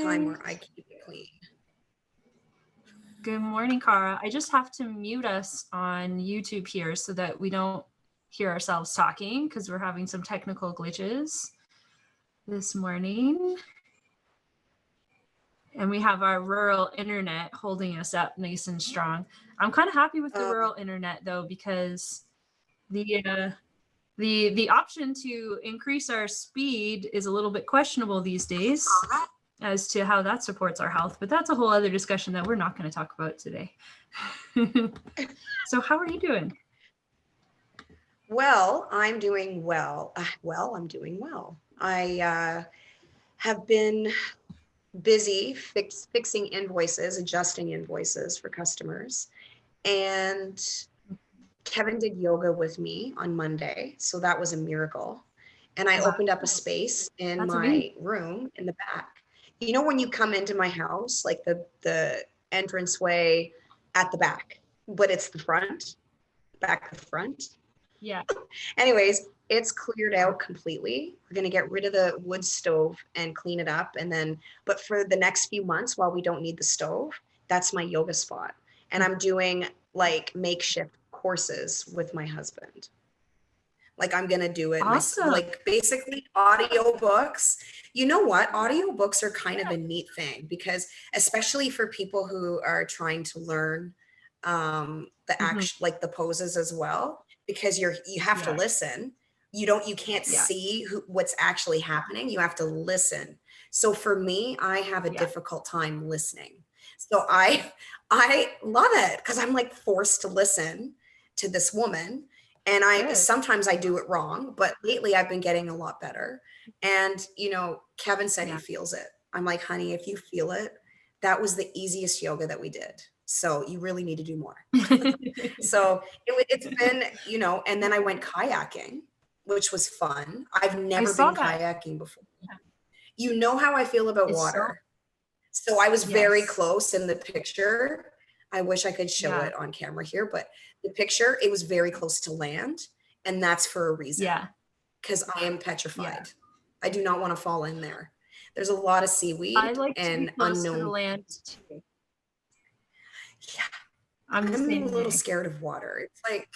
time where I keep it clean. Good morning, Cara. I just have to mute us on YouTube here so that we don't hear ourselves talking because we're having some technical glitches this morning. And we have our rural internet holding us up nice and strong. I'm kind of happy with the rural internet though, because the option to increase our speed is a little bit questionable these days as to how that supports our health, but that's a whole other discussion that we're not going to talk about today. So how are you doing? Well, I'm doing well. I'm doing well. I have been busy fixing invoices, adjusting invoices for customers. And Kevin did yoga with me on Monday, so that was a miracle. And I opened up a space in my room in the back. You know, when you come into my house, like the entranceway at the back, but it's the front, back the front. Yeah. Anyways, it's cleared out completely. We're going to get rid of the wood stove and clean it up. And then, but for the next few months, while we don't need the stove, that's my yoga spot. And I'm doing like makeshift courses with my husband. Like I'm going to do it. Awesome. Like basically audiobooks. You know what? Audiobooks are kind of a neat thing because especially for people who are trying to learn the action, like the poses as well, because you have to listen. You can't see what's actually happening. You have to listen. So for me, I have a difficult time listening. So I love it because I'm like forced to listen to this woman. And sometimes I do it wrong, but lately I've been getting a lot better. And, you know, Kevin said he feels it. I'm like, honey, if you feel it, that was the easiest yoga that we did. So you really need to do more. So it's been, you know, and then I went kayaking, which was fun. I've never been kayaking before. You know how I feel about water. So I was very close in the picture. I wish I could show it on camera here, but the picture, it was very close to land. And that's for a reason. Yeah. Because I am petrified. I do not want to fall in there. There's a lot of seaweed and unknown. To the land too. Yeah. I'm a little scared of water. It's like,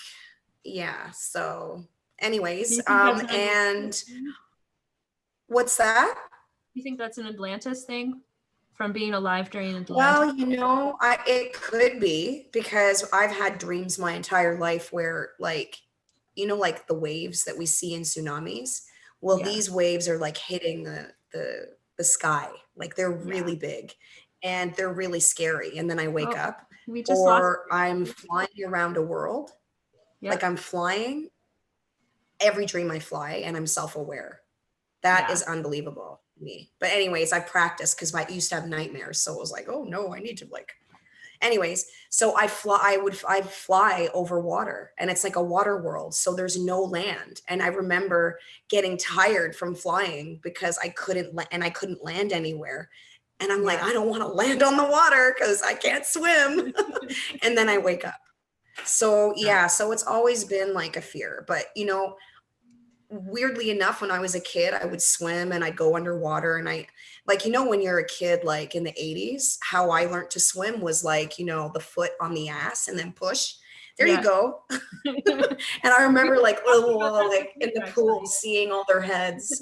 so anyways, and what's that? You think that's an Atlantis thing from being alive during Atlantis? Well, you know, it could be because I've had dreams my entire life where like, you know, like the waves that we see in tsunamis. Well, these waves are like hitting the sky. Like they're really big and they're really scary. And then I wake up I'm flying around a world. Like I'm flying. Every dream I fly and I'm self-aware. That is unbelievable to me. But anyways, I practiced because I used to have nightmares. So it was like, oh no, I need to like, anyways. So I'd fly over water and it's like a water world. So there's no land. And I remember getting tired from flying because I couldn't land anywhere. And I'm like, I don't want to land on the water because I can't swim. And then I wake up. So so it's always been like a fear, but you know, weirdly enough, when I was a kid, I would swim and I'd go underwater and I like, you know, when you're a kid, like in the 80s, how I learned to swim was like, you know, the foot on the ass and then push. There you go. And I remember like in the pool, seeing all their heads.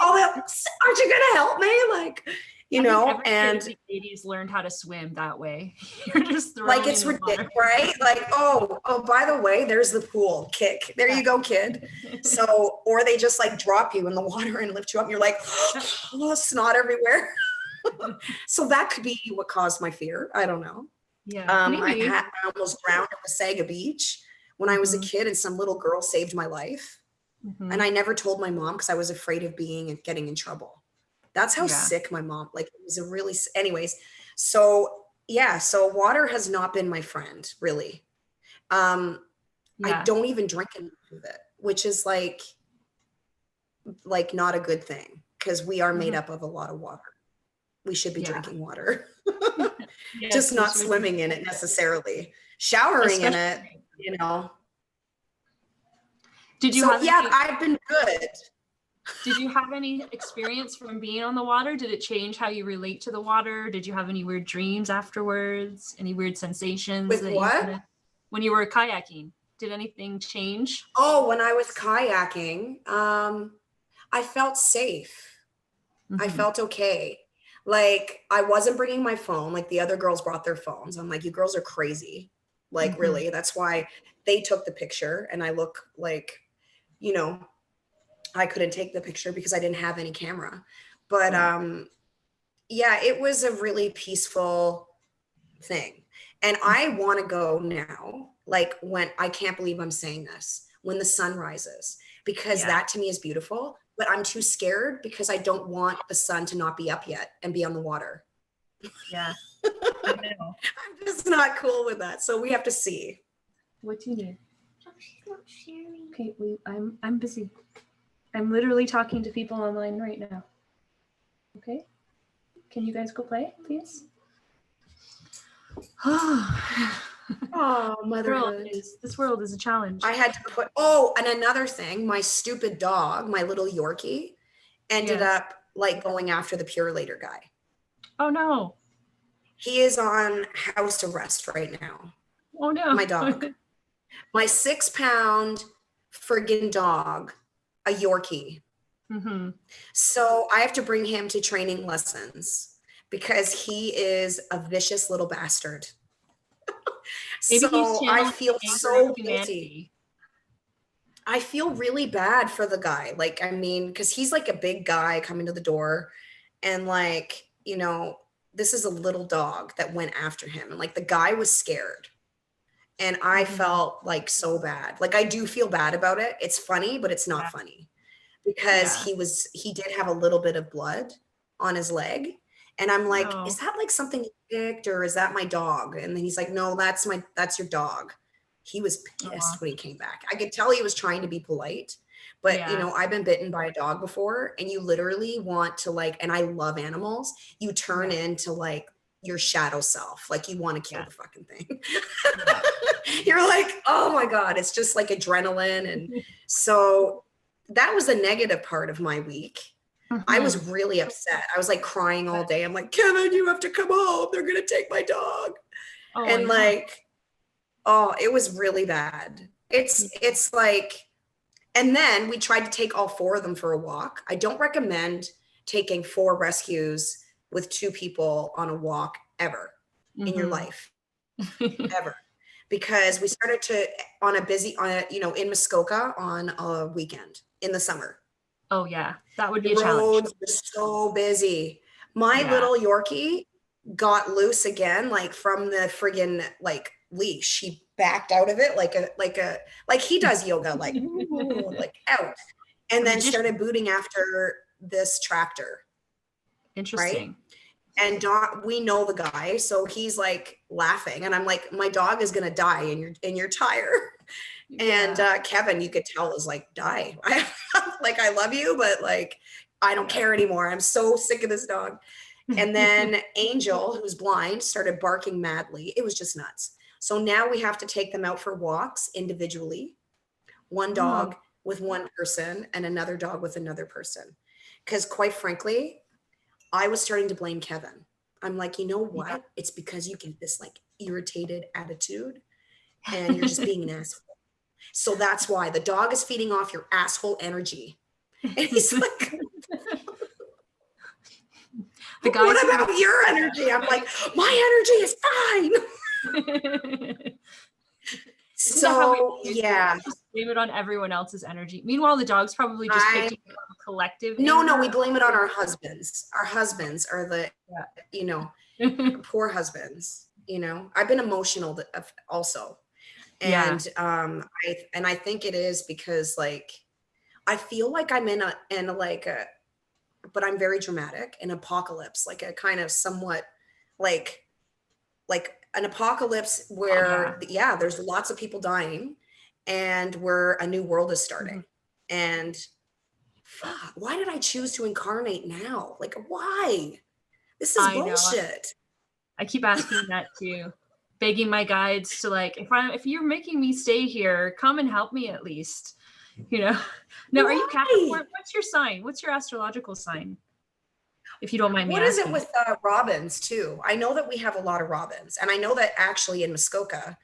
Aren't you gonna help me? Like, you know, and the 80s learned how to swim that way. You're just like it's ridiculous, right? Like, oh, by the way, there's the pool. Kick. There you go, kid. So, or they just like drop you in the water and lift you up. And you're like, oh, snot everywhere. So that could be what caused my fear. I don't know. Yeah. I almost drowned at Wasaga Beach when I was a kid, and some little girl saved my life. And I never told my mom because I was afraid of getting in trouble. That's how sick my mom, like it was a really, anyways. So so water has not been my friend, really. I don't even drink enough of it, which is like not a good thing because we are made up of a lot of water. We should be drinking water, just not swimming in it necessarily, showering in it, you know. Did you I've been good. Did you have any experience from being on the water? Did it change how you relate to the water? Did you have any weird dreams afterwards? Any weird sensations With that you what? had when you were kayaking? Did anything change? Oh, when I was kayaking, I felt safe. I Mm-hmm. felt okay. Like I wasn't bringing my phone. Like the other girls brought their phones. I'm like, you girls are crazy. Like Mm-hmm. really. That's why they took the picture and I look like, you know, I couldn't take the picture because I didn't have any camera. But Yeah. yeah, it was a really peaceful thing. And I want to go now, like when I can't believe I'm saying this, when the sun rises, because Yeah. that to me is beautiful. But I'm too scared because I don't want the sun to not be up yet and be on the water. Yeah. I know. I'm just not cool with that. So we have to see. What do you need? Oh, she's not sharing. Okay, I'm busy. I'm literally talking to people online right now. Okay? Can you guys go play, please? Oh, motherhood. This world is a challenge. I had to put, oh, and another thing, my stupid dog, my little Yorkie, ended up like going after the Purelator guy. Oh no. He is on house arrest right now. Oh no. My dog. My 6-pound friggin' dog, a Yorkie. Mm-hmm. So I have to bring him to training lessons because he is a vicious little bastard. Maybe he's So I channeling feel anger so of guilty. humanity. I feel really bad for the guy. Like, I mean, because he's like a big guy coming to the door. And like, you know, this is a little dog that went after him. And like the guy was scared. And I felt like so bad. Like I do feel bad about it. It's funny, but it's not funny because he did have a little bit of blood on his leg. And I'm like, No. is that like something you picked or is that my dog? And then he's like, no, that's your dog. He was pissed when he came back. I could tell he was trying to be polite, but you know, I've been bitten by a dog before and you literally want to like, and I love animals, you turn into like your shadow self. Like you want to kill the fucking thing. You're like, oh my God, it's just like adrenaline. And so that was a negative part of my week. I was really upset. I was like crying all day. I'm like, Kevin, you have to come home. They're going to take my dog. Oh, and like, oh, it was really bad. It's like, and then we tried to take all 4 of them for a walk. I don't recommend taking 4 rescues with 2 people on a walk ever in your life, ever. Because we started to in Muskoka on a weekend in the summer. Oh yeah, that would be The a challenge. roads were so busy. My little Yorkie got loose again, like from the friggin' like leash. He backed out of it like he does yoga, like out, and then started booting after this tractor. Interesting. Right? And we know the guy, so he's like laughing, and I'm like, my dog is gonna die in your tire. And Kevin, you could tell, is like, die. Like, I love you, but like, I don't care anymore. I'm so sick of this dog. And then Angel, who's blind, started barking madly. It was just nuts. So now we have to take them out for walks individually, one dog with one person and another dog with another person. Because quite frankly, I was starting to blame Kevin. I'm like, you know what? It's because you get this like irritated attitude and you're just being an asshole. So that's why the dog is feeding off your asshole energy. And he's like, what about your energy? I'm like, my energy is fine. So yeah, just blame it on everyone else's energy. Meanwhile, the dog's probably just picking up a collective. No, we blame it on our husbands. Our husbands are the, poor husbands. You know, I've been emotional also, and I think it is because like I feel like I'm in a but I'm very dramatic, an apocalypse, like a kind of somewhat like an apocalypse where there's lots of people dying and where a new world is starting. And why did I choose to incarnate now? Like, why? This is bullshit. I keep asking that too, begging my guides to like, if you're making me stay here, come and help me at least. you know. Now, are you Why? Capricorn? What's your sign? What's your astrological sign? If you don't mind me What is it asking. with robins too? I know that we have a lot of robins, and I know that actually in Muskoka,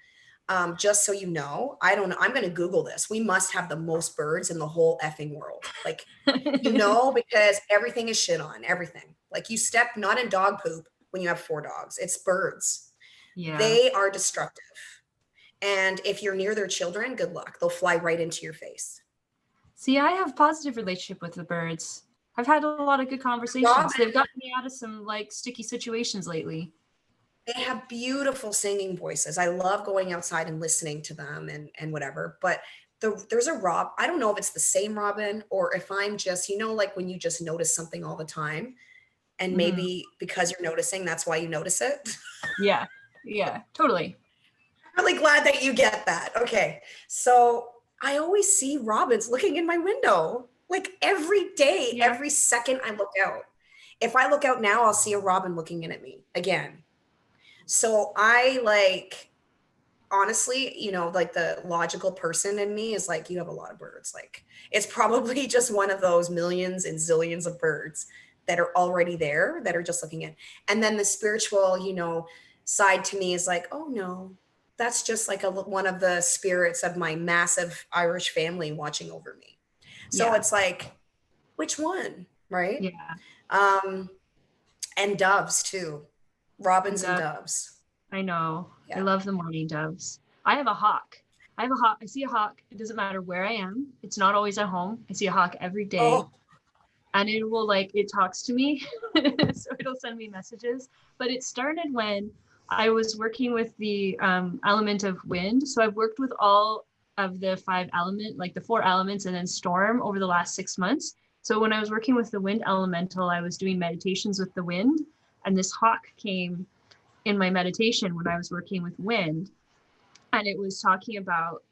just so you know, I don't know. I'm going to Google this. We must have the most birds in the whole effing world. Like, because everything is shit on everything. Like you step not in dog poop when you have 4 dogs. It's birds. Yeah. They are destructive. And if you're near their children, good luck. They'll fly right into your face. See, I have positive relationship with the birds. I've had a lot of good conversations. Robin, They've gotten me out of some like sticky situations lately. they have beautiful singing voices. I love going outside and listening to them and whatever. But there's a I don't know if it's the same robin or if I'm just, like when you just notice something all the time. And maybe because you're noticing, that's why you notice it. Yeah. Yeah, totally. Really glad that you get that. Okay. So I always see robins looking in my window, like every day, every second I look out. If I look out now, I'll see a robin looking in at me again. So honestly, like the logical person in me is like, you have a lot of birds. Like it's probably just one of those millions and zillions of birds that are already there that are just looking in. And then the spiritual, side to me is like, oh no, that's just like one of the spirits of my massive Irish family watching over me. So it's like, which one? Right. Yeah. And doves too. Robins and doves. I know. Yeah. I love the morning doves. I have a hawk. I see a hawk. It doesn't matter where I am. It's not always at home. I see a hawk every day. Oh. And it talks to me. So it'll send me messages. But it started when I was working with the element of wind. So I've worked with all of the 5 element, like the 4 elements and then storm over the last 6 months. So when I was working with the wind elemental, I was doing meditations with the wind. And this hawk came in my meditation when I was working with wind. And it was talking about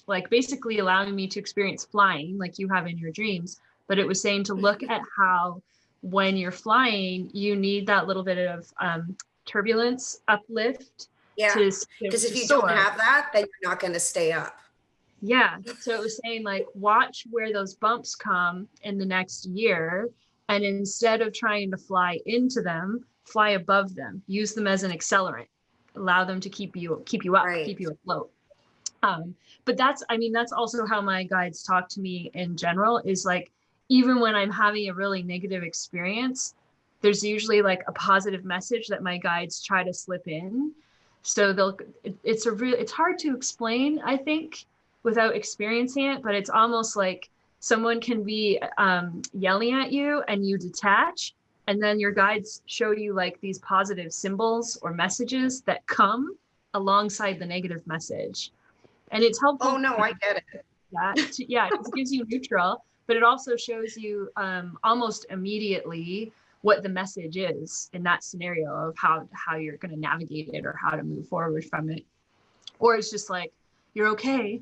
like basically allowing me to experience flying like you have in your dreams. But it was saying to look at how when you're flying, you need that little bit of turbulence, uplift. Yeah, because if you don't have that, then you're not going to stay up. Yeah. So it was saying like, watch where those bumps come in the next year. And instead of trying to fly into them, fly above them, use them as an accelerant, allow them to keep you up, right. Keep you afloat. But that's also how my guides talk to me in general is like, even when I'm having a really negative experience, there's usually like a positive message that my guides try to slip in. So it's hard to explain, I think, without experiencing it, but it's almost like someone can be yelling at you and you detach, and then your guides show you like these positive symbols or messages that come alongside the negative message. And it's helpful. Oh no, I get it. It gives you neutral, but it also shows you almost immediately what the message is in that scenario of how you're going to navigate it or how to move forward from it. Or it's just like, you're okay.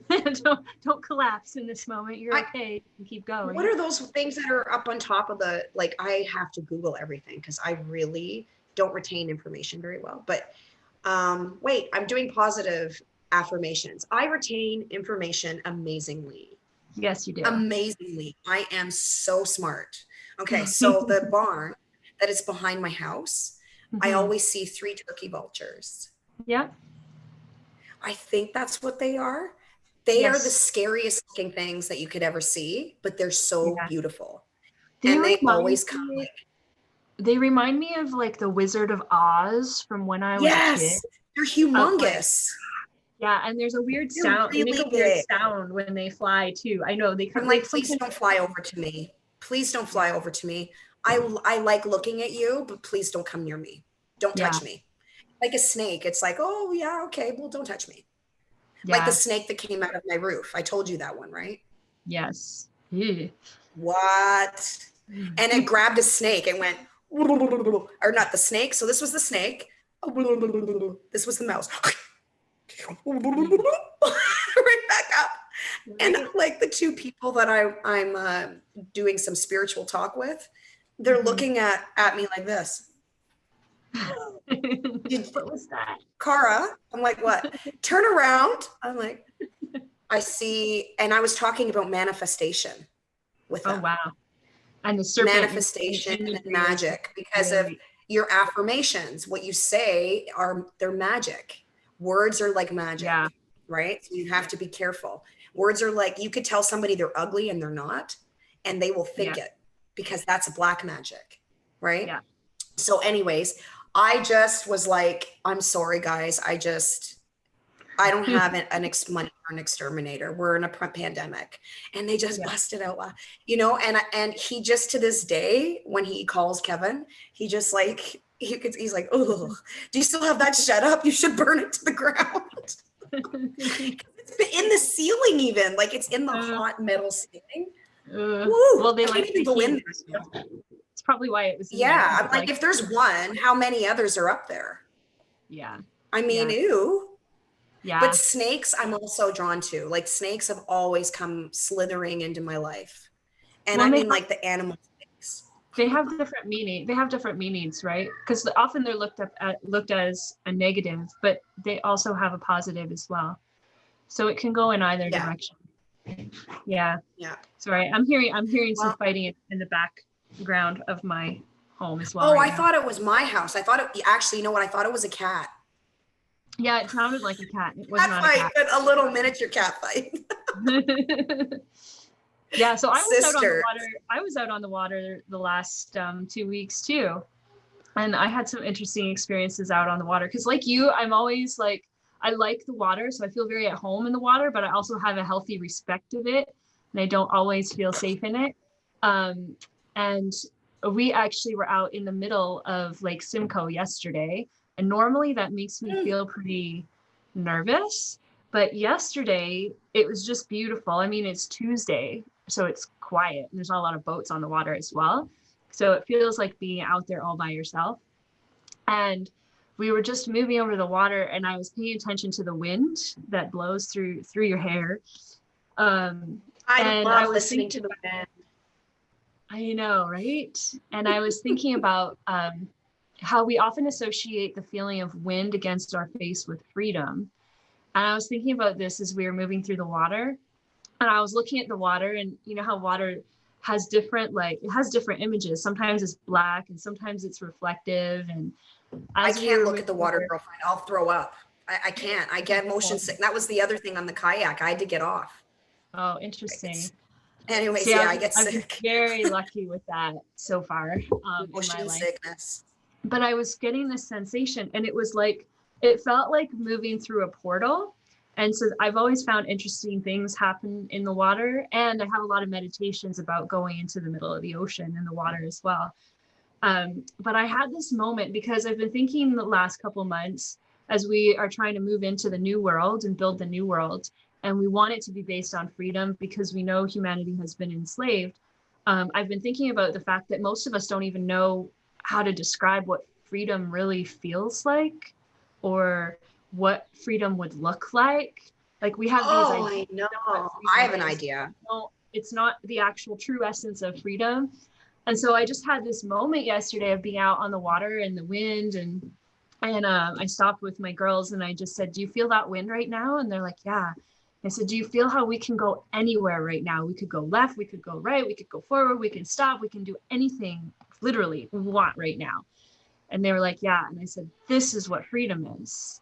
don't collapse in this moment. You're okay. And keep going. What are those things that are up on top of the, like, I have to Google everything because I really don't retain information very well. But wait, I'm doing positive affirmations. I retain information amazingly. Yes, you do. Amazingly. I am so smart. Okay, so the barn that is behind my house, I always see 3 turkey vultures. Yeah. I think that's what they are. They are the scariest looking things that you could ever see, but they're so beautiful. And they always come like. They remind me of like the Wizard of Oz from when I was a kid. They're humongous. And there's a weird sound. They make a weird sound when they fly too. I know they come. I'm like, please don't fly over to me. Please don't fly over to me. I like looking at you, but please don't come near me. Don't touch me. Like a snake. It's like, oh yeah, okay, well, don't touch me. Yeah. Like the snake that came out of my roof. I told you that one, right? Yes. What? And it grabbed a snake and went, or not the snake. So this was the snake. This was the mouse. Right back up. And like the 2 people that I'm doing some spiritual talk with, they're looking at me like this. What was that? Cara, I'm like, what? Turn around. I'm like, I see, and I was talking about manifestation with Oh, them. wow. And the serpent Manifestation and imagery is magic, because of really, your affirmations. What you say they're magic. Words are like yeah, magic, right? So you have to be careful. Words are like, you could tell somebody they're ugly and they're not, and they will yeah, think it, because that's black magic, right? yeah. So anyways, I just was like, I'm sorry guys, I don't have money for an exterminator. We're in a pandemic, and they just Yeah. busted out, you know. And he just, to this day, when he calls Kevin, he just like, he's like, oh, do you still have that shut up? You should burn it to the ground. It's in the ceiling, even like it's in the hot metal ceiling. Woo! Well, they I can't like even the go in heat. there. It's probably why it was in there, Yeah, because I'm it like, like, if there's one, how many others are up there? yeah, I mean, yeah, ew. But yeah. snakes, I'm also drawn to. Like, snakes have always come slithering into my life. And Well, I and mean, like the animal snakes. they have different meaning. They have different meanings, right? Because often they're looked as a negative, but they also have a positive as well. So it can go in either Yeah. direction. Yeah. Yeah. Sorry, I'm hearing some Well, fighting in the background of my home as well oh, right I now. thought it was my house. I thought it, actually, you know what? I thought it was a cat. Yeah, it sounded like a cat. It was Cat not a fight, cat. but a little miniature cat fight. Yeah, so I was out on the Sister. water. I was out on the water the last 2 weeks too, and I had some interesting experiences out on the water. Because like you, I'm always like, I like the water, so I feel very at home in the water, but I also have a healthy respect of it, and I don't always feel safe in it. Um, and we actually were out in the middle of Lake Simcoe yesterday, and normally that makes me feel pretty nervous. But yesterday it was just beautiful. I mean, it's Tuesday, so it's quiet. There's not a lot of boats on the water as well. So it feels like being out there all by yourself. And we were just moving over the water, and I was paying attention to the wind that blows through your hair. Um, I and I love was listening thinking to the wind. I know, right? And I was thinking about how we often associate the feeling of wind against our face with freedom. And I was thinking about this as we were moving through the water. And I was looking at the water, and you know how water has different, like, it has different images. Sometimes it's black and sometimes it's reflective. And I as we can't were look moving at the water, over, girlfriend. I'll throw up. I can't. I get motion sick. That was the other thing on the kayak. I had to get off. oh, interesting. See, Anyways, yeah, I get I've been sick. very lucky with that so far in my Motion life. sickness. But I was getting this sensation, and it was like, it felt like moving through a portal. And so I've always found interesting things happen in the water. And I have a lot of meditations about going into the middle of the ocean and the water as well. But I had this moment because I've been thinking the last couple months, as we are trying to move into the new world and build the new world, and we want it to be based on freedom because we know humanity has been enslaved. I've been thinking about the fact that most of us don't even know how to describe what freedom really feels like, or what freedom would look like. Like, we have these Oh, ideas I know. of what I freedom have an is. idea. No, it's not the actual true essence of freedom. And so I just had this moment yesterday of being out on the water and the wind, and I stopped with my girls and I just said, "Do you feel that wind right now?" And they're like, "Yeah." I said, "Do you feel how we can go anywhere right now? We could go left, we could go right, we could go forward, we can stop, we can do anything literally we want right now." And they were like, "Yeah." And I said, "This is what freedom is.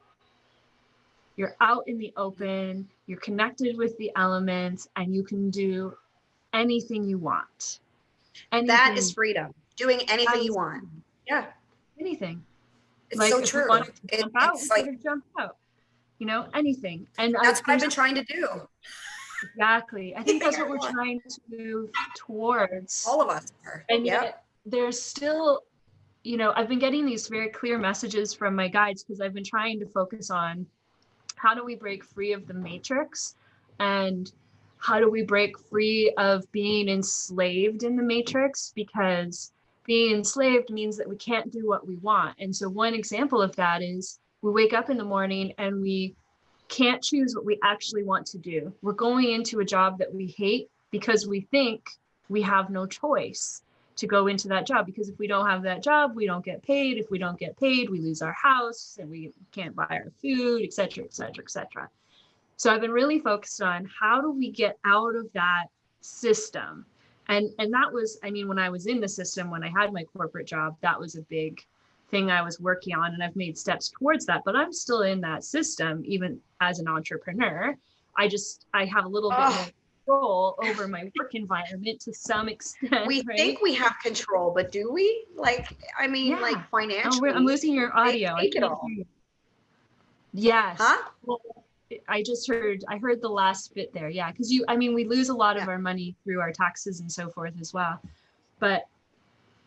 You're out in the open, you're connected with the elements, and you can do anything you want. That is Anything. freedom. Doing That anything you is want. Yeah, anything. it's Like, so if we true. wanted to jump out, we It's could like, have jumped out. Anything. And that's what I've there's been trying to do. exactly. I think Anything that's what I we're want. trying to move towards. All of us are. And Yep. yet there's still, I've been getting these very clear messages from my guides because I've been trying to focus on how do we break free of the matrix, and how do we break free of being enslaved in the matrix, because being enslaved means that we can't do what we want. And so one example of that is we wake up in the morning and we can't choose what we actually want to do. We're going into a job that we hate because we think we have no choice to go into that job, because if we don't have that job, we don't get paid. If we don't get paid, we lose our house and we can't buy our food, et cetera, et cetera, et cetera. So I've been really focused on how do we get out of that system. And that was, I mean, when I was in the system, when I had my corporate job, that was a big thing I was working on, and I've made steps towards that, but I'm still in that system even as an entrepreneur. I have a little bit more Oh, control over my work environment to some extent, we right? think we have control, but do we? Like, I mean, like Yeah. Oh, I'm financially, losing your they audio. I take it can't all. hear you. Yes. Huh? Well, I heard the last bit there. Yeah. Cause I mean, we lose a lot Yeah. of our money through our taxes and so forth as well. But,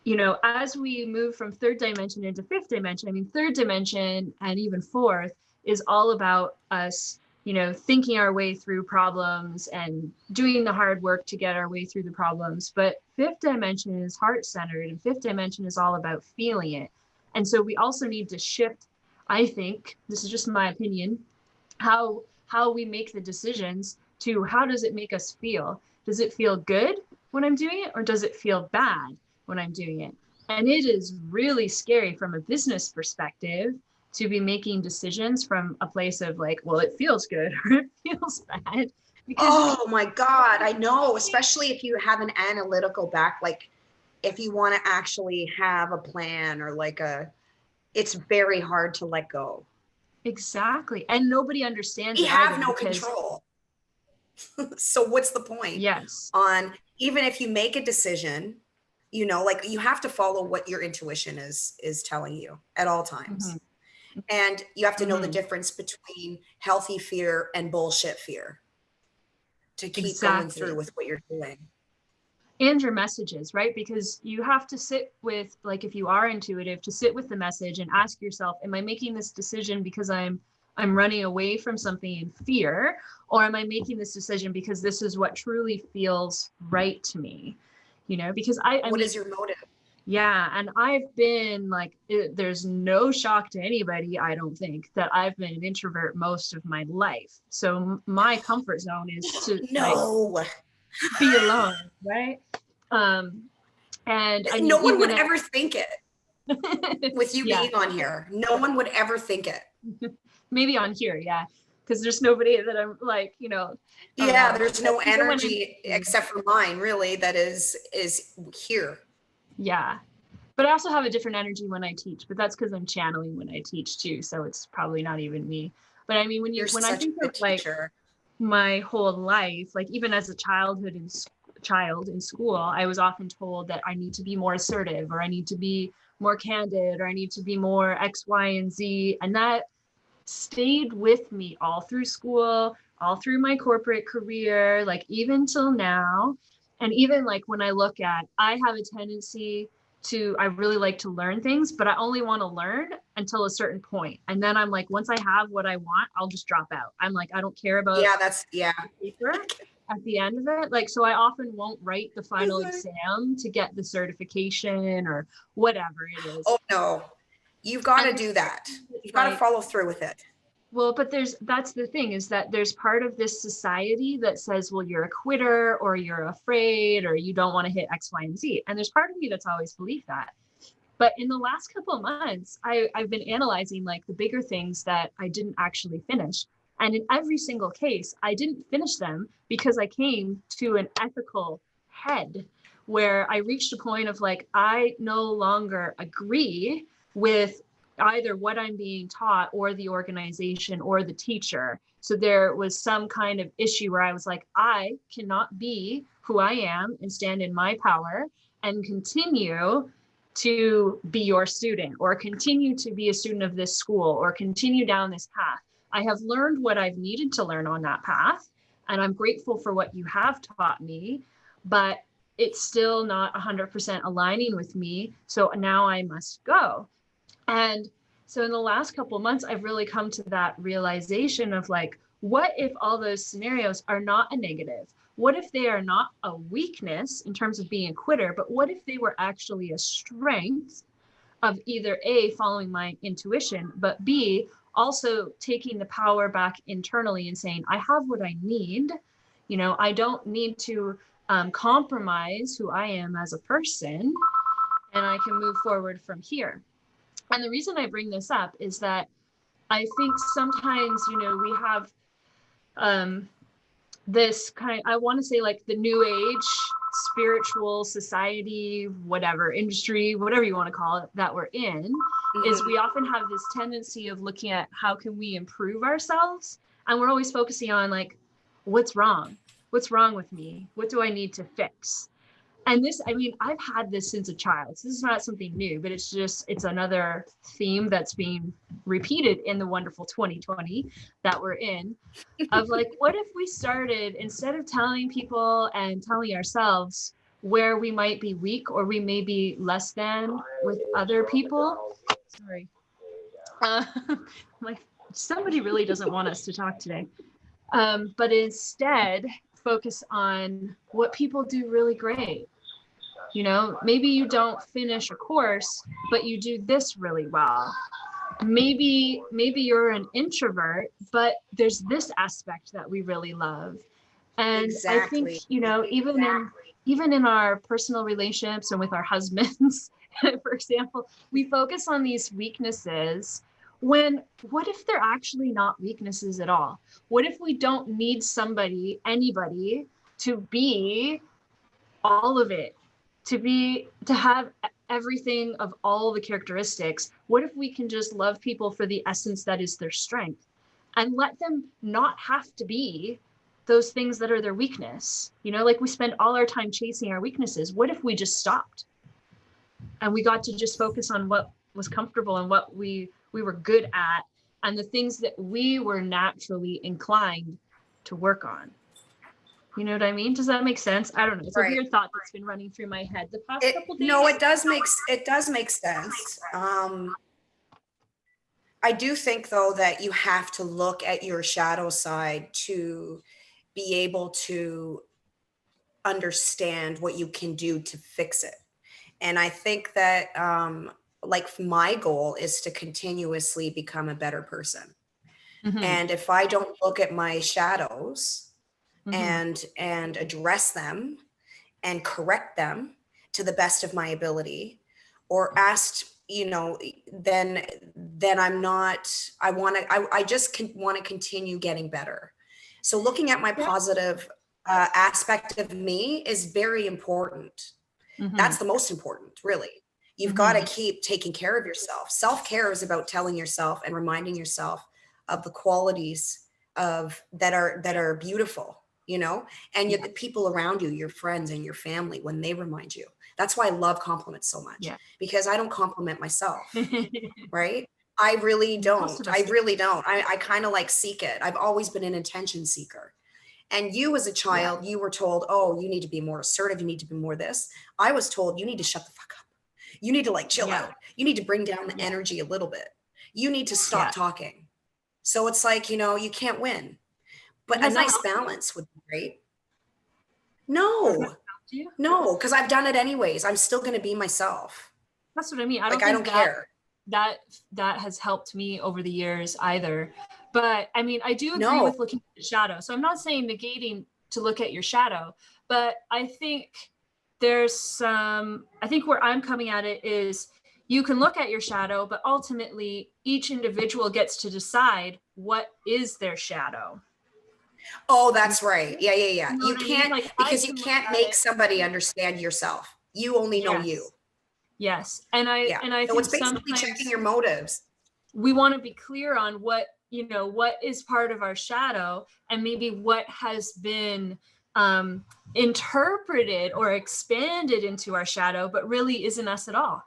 you know, as we move from third dimension into fifth dimension, I mean, third dimension and even fourth is all about us, you know, thinking our way through problems and doing the hard work to get our way through the problems. But fifth dimension is heart centered, and fifth dimension is all about feeling it. And so we also need to shift, I think, this is just my opinion, how we make the decisions to how does it make us feel? Does it feel good when I'm doing it, or does it feel bad when I'm doing it? And it is really scary from a business perspective to be making decisions from a place of like, well, it feels good or it feels bad, because you Oh my God, I know, especially if you have an analytical back, like if you want to actually have a plan or like it's very hard to let go. exactly. And nobody understands We it have either no because control. So what's the point yes. on, even if you make a decision, you know, like you have to follow what your intuition is telling you at all Mm-hmm. times. And you have to know the Mm-hmm. difference between healthy fear and bullshit fear to keep going through Exactly. with what you're doing. And your messages, right? Because you have to sit with, like, if you are intuitive, to sit with the message and ask yourself, am I making this decision because I'm running away from something in fear, or am I making this decision because this is what truly feels right to me? You know, because I What mean, is your motive? yeah, and I've been like, there's no shock to anybody, I don't think, that I've been an introvert most of my life. So my comfort zone is to like No, be alone, right? Um, and I mean, no one would even at, ever think it with you yeah, being on here. No one would ever think it. maybe on here, yeah, because there's nobody that I'm like, you know, Yeah, around. there's But no even when I'm energy teaching, except for mine, really, that is here. yeah, but I also have a different energy when I teach, but that's because I'm channeling when I teach too, so it's probably not even me. But I mean, You're when I such a think of good like teacher. my whole life, like even as a child in school, I was often told that I need to be more assertive, or I need to be more candid, or I need to be more X, Y, and Z. And that stayed with me all through school, all through my corporate career, like even till now. And even like when I look at, I have a tendency to, I really like to learn things, but I only want to learn until a certain point. And then I'm like, once I have what I want, I'll just drop out. I'm like, I don't care about Yeah, yeah. the paper at the end of it. Like, so I often won't write the final exam to get the certification or whatever it is. Oh no, you've got to And do that. it's You've got to like, follow through with it. well, but that's the thing, is that there's part of this society that says, well, you're a quitter, or you're afraid, or you don't want to hit X, Y, and Z. And there's part of me that's always believed that. But in the last couple of months, I've been analyzing like the bigger things that I didn't actually finish. And in every single case, I didn't finish them because I came to an ethical head where I reached a point of like, I no longer agree with either what I'm being taught or the organization or the teacher. So there was some kind of issue where I was like, I cannot be who I am and stand in my power and continue to be your student, or continue to be a student of this school, or continue down this path. I have learned what I've needed to learn on that path, and I'm grateful for what you have taught me, but it's still not 100% aligning with me. So now I must go. And so in the last couple of months, I've really come to that realization of like, what if all those scenarios are not a negative? What if they are not a weakness in terms of being a quitter, but what if they were actually a strength of either A, following my intuition, but B, also taking the power back internally and saying, I have what I need. You know, I don't need to compromise who I am as a person, and I can move forward from here. And the reason I bring this up is that I think sometimes, you know, we have this kind, I want to say like the new age spiritual society, whatever industry, whatever you want to call it, that we're in, is we often have this tendency of looking at how can we improve ourselves, and we're always focusing on like, what's wrong with me, what do I need to fix? And this, I mean, I've had this since a child, so this is not something new, but it's another theme that's being repeated in the wonderful 2020 that we're in, of like, what if we started, instead of telling people and telling ourselves where we might be weak or we may be less than with other people. Sorry. Like, somebody really doesn't want us to talk today. But instead focus on what people do really great. You know, maybe you don't finish a course, but you do this really well. Maybe you're an introvert, but there's this aspect that we really love. And I think, you know, even in our personal relationships and with our husbands, for example, we focus on these weaknesses when, what if they're actually not weaknesses at all? What if we don't need anybody to be all of it, to have everything of all the characteristics? What if we can just love people for the essence that is their strength, and let them not have to be those things that are their weakness? You know, like we spend all our time chasing our weaknesses. What if we just stopped and we got to just focus on what was comfortable and what we were good at, and the things that we were naturally inclined to work on? You know what I mean? Does that make sense? I don't know. It's a weird thought that's been running through my head the past couple days. No, it does make sense. I do think though that you have to look at your shadow side to be able to understand what you can do to fix it. And I think that like my goal is to continuously become a better person. And if I don't look at my shadows and address them and correct them to the best of my ability, or asked, you know, then I'm not, I just want to continue getting better. So looking at my positive aspect of me is very important. That's the most important, really. You've got to keep taking care of yourself. Self-care is about telling yourself and reminding yourself of the qualities that are beautiful, you know, and yet the people around you, your friends and your family, when they remind you. That's why I love compliments so much, because I don't compliment myself, right? I really don't. I kind of like seek it. I've always been an attention seeker. And you as a child, you were told, oh, you need to be more assertive. You need to be more this. I was told you need to shut the fuck up. You need to like chill out. You need to bring down the energy a little bit. You need to stop talking. So it's like, you know, you can't win. But a nice balance would be great. No, because I've done it anyways. I'm still going to be myself. That's what I mean. I don't care. That has helped me over the years either. But I mean, I do agree with looking at the shadow. So I'm not saying negating to look at your shadow, but I think I think where I'm coming at it is, you can look at your shadow, but ultimately each individual gets to decide what is their shadow. Oh, that's right. Yeah. You can't, like, because you can't make somebody understand yourself. You only know you. Yes. And I so it's basically checking your motives. We want to be clear on what, you know, what is part of our shadow, and maybe what has been interpreted or expanded into our shadow, but really isn't us at all.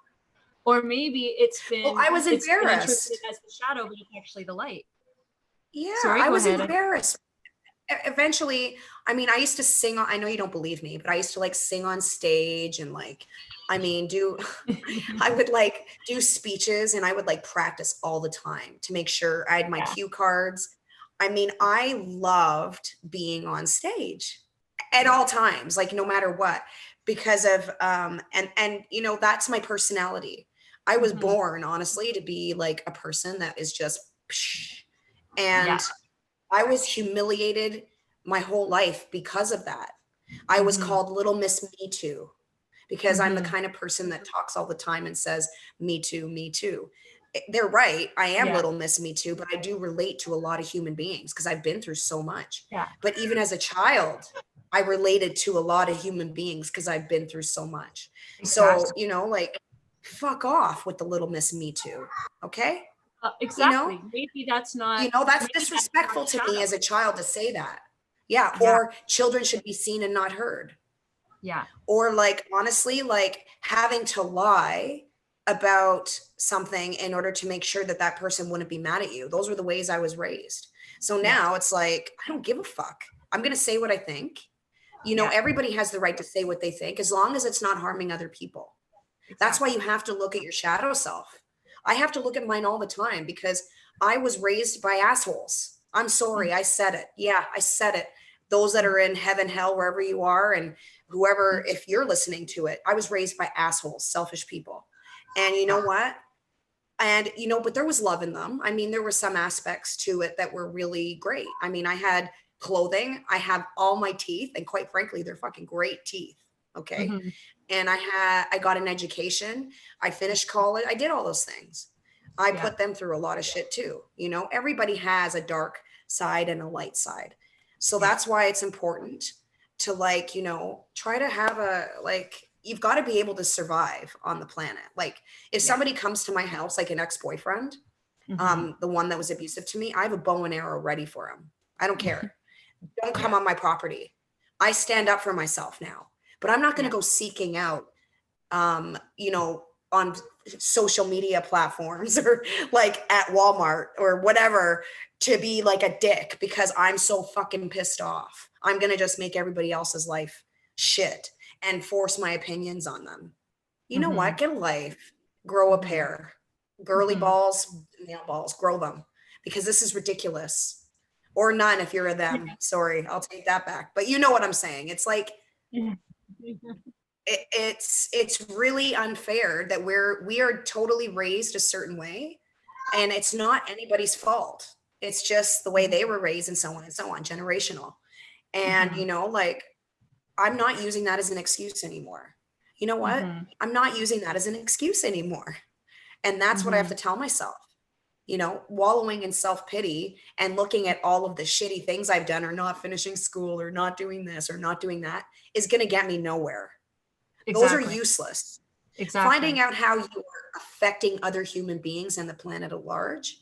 Or maybe it's been, I was embarrassed as the shadow, but it's actually the light. Yeah, sorry, I was embarrassed. Eventually, I mean, I used to sing. I know you don't believe me, but I used to like sing on stage and like, I mean, I would like do speeches, and I would like practice all the time to make sure I had my cue cards. I mean, I loved being on stage at all times, like no matter what, because of, and you know, that's my personality. I was born, honestly, to be like a person that is just, and I was humiliated my whole life because of that. I was called Little Miss Me Too, because I'm the kind of person that talks all the time and says, me too, me too. they're right. I am Yeah. little Miss Me Too, but I do relate to a lot of human beings because I've been through so much. Yeah. But even as a child, I related to a lot of human beings because I've been through so much. So, Exactly. like, fuck off with the little Miss Me Too. Okay. You know, Exactly. that's Maybe that's not disrespectful to me shadow. as a child to say that. Yeah. Yeah. Or children should be seen and not heard. Yeah. Or like, honestly, like having to lie about something in order to make sure that that person wouldn't be mad at you. Those were the ways I was raised. So Yeah. now it's like, I don't give a fuck. I'm going to say what I think. Yeah. Everybody has the right to say what they think as long as it's not harming other people. That's why Exactly. you have to look at your shadow self. I have to look at mine all the time because I was raised by assholes. I'm sorry, I said it. Yeah, I said it. Those that are in heaven, hell, wherever you are, and whoever, if you're listening to it, I was raised by assholes, selfish people. And you know what? And, but there was love in them. I mean, there were some aspects to it that were really great. I mean, I had clothing, I have all my teeth, and quite frankly, they're fucking great teeth. Okay. Mm-hmm. And I got an education. I finished college. I did all those things. I Yeah. put them through a lot of shit too. Everybody has a dark side and a light side. So Yeah. that's why it's important to try to have you've got to be able to survive on the planet. Like if somebody comes to my house, like an ex-boyfriend, Mm-hmm. the one that was abusive to me, I have a bow and arrow ready for him. I don't care. Don't come Yeah. on my property. I stand up for myself now, but I'm not going Yeah. to go seeking out, on social media platforms or like at Walmart or whatever to be like a dick because I'm so fucking pissed off. I'm going to just make everybody else's life shit and force my opinions on them. You know Mm-hmm. what? Get a life, grow a Mm-hmm. pair, girly Mm-hmm. balls, male balls, grow them because this is ridiculous. Or none if you're a them. Sorry, I'll take that back. But you know what I'm saying. It's like Yeah. it's really unfair that we are totally raised a certain way, and it's not anybody's fault. It's just the way they were raised, and so on, generational. And Mm-hmm. like I'm not using that as an excuse anymore. You know what? Mm-hmm. I'm not using that as an excuse anymore. And that's what I have Mm-hmm. to tell myself. Wallowing in self-pity and looking at all of the shitty things I've done or not finishing school or not doing this or not doing that is going to get me nowhere. Those are Exactly. useless. Exactly. Finding out how you are affecting other human beings and the planet at large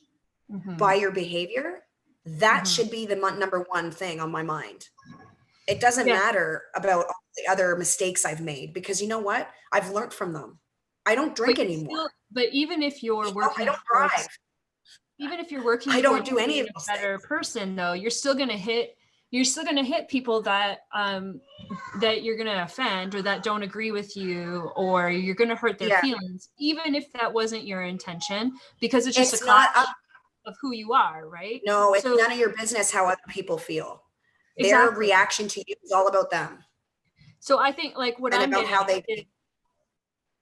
Mm-hmm. by your behavior, that Mm-hmm. should be the number one thing on my mind. It doesn't Yeah. matter about all the other mistakes I've made because you know what? I've learned from them. I don't drink anymore. But even if you're I working don't towards drive. even if you're working I don't towards do any being of a those better things. person though, you're still gonna hit people that you're gonna offend or that don't agree with you, or you're gonna hurt their Yeah. feelings, even if that wasn't your intention, because it's just a It's not clash up. of who you are, right? No, it's So none of your business how other people feel. Their exactly. reaction to you is all about them So I think like what and I'm about getting how at they feel.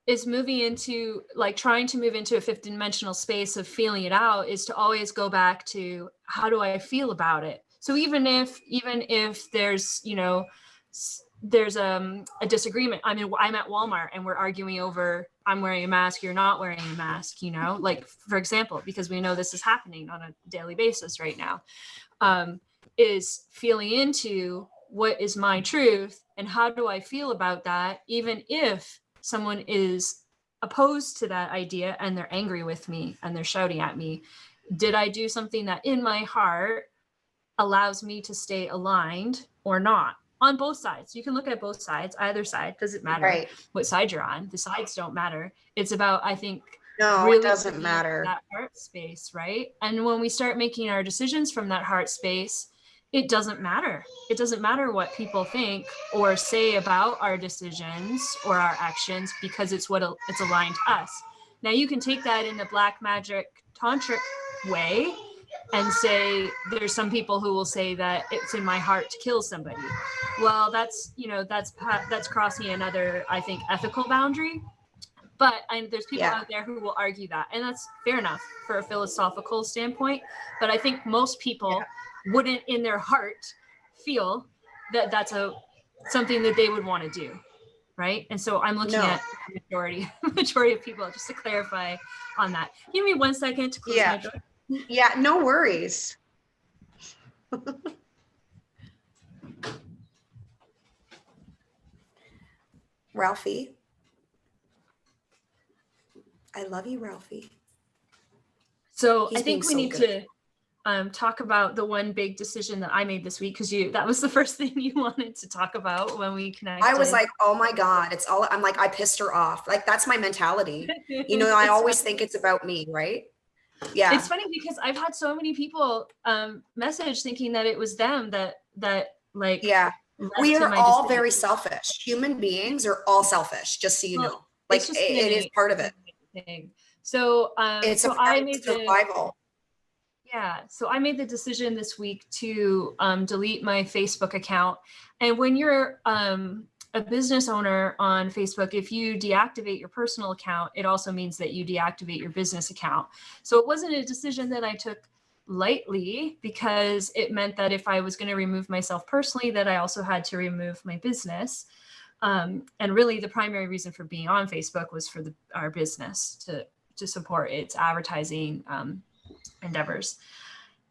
is moving into like trying to move into a fifth dimensional space of feeling it out is to always go back to how do I feel about it. So even if there's there's a disagreement. I mean, I'm at Walmart and we're arguing over I'm wearing a mask, you're not wearing a mask, like for example, because we know this is happening on a daily basis right now, is feeling into what is my truth and how do I feel about that, even if someone is opposed to that idea and they're angry with me and they're shouting at me. Did I do something that in my heart allows me to stay aligned or not? On both sides. You can look at both sides, either side, doesn't matter Right. what side you're on. The sides don't matter. It's about, I think, No, it really doesn't moving into matter. that heart space, right? And when we start making our decisions from that heart space, it doesn't matter. It doesn't matter what people think or say about our decisions or our actions because it's aligned to us. Now you can take that in the black magic tantric way and say there's some people who will say that it's in my heart to kill somebody. Well, that's crossing another, I think, ethical boundary. But there's people out there who will argue that, and that's fair enough for a philosophical standpoint. But I think most people wouldn't, in their heart, feel that that's something that they would want to do, right? And so I'm looking No. at the majority of people, just to clarify on that. Give me 1 second to close my door. Yeah, no worries. Ralphie. I love you, Ralphie. So I think we need to talk about the one big decision that I made this week, because that was the first thing you wanted to talk about when we connected. I was like, oh my God, I'm like, I pissed her off. Like, that's my mentality. You know, I always think it's about me, right? Yeah. It's funny because I've had so many people message thinking that it was them that like, yeah, we are all very selfish. Human beings are all selfish, just so you know. Like, it is part of it. Thing. So it's so I made survival. So I made the decision this week to delete my Facebook account. And when you're a business owner on Facebook, if you deactivate your personal account, it also means that you deactivate your business account. So it wasn't a decision that I took lightly, because it meant that if I was going to remove myself personally, that I also had to remove my business. And really the primary reason for being on Facebook was for our business to support its advertising endeavors.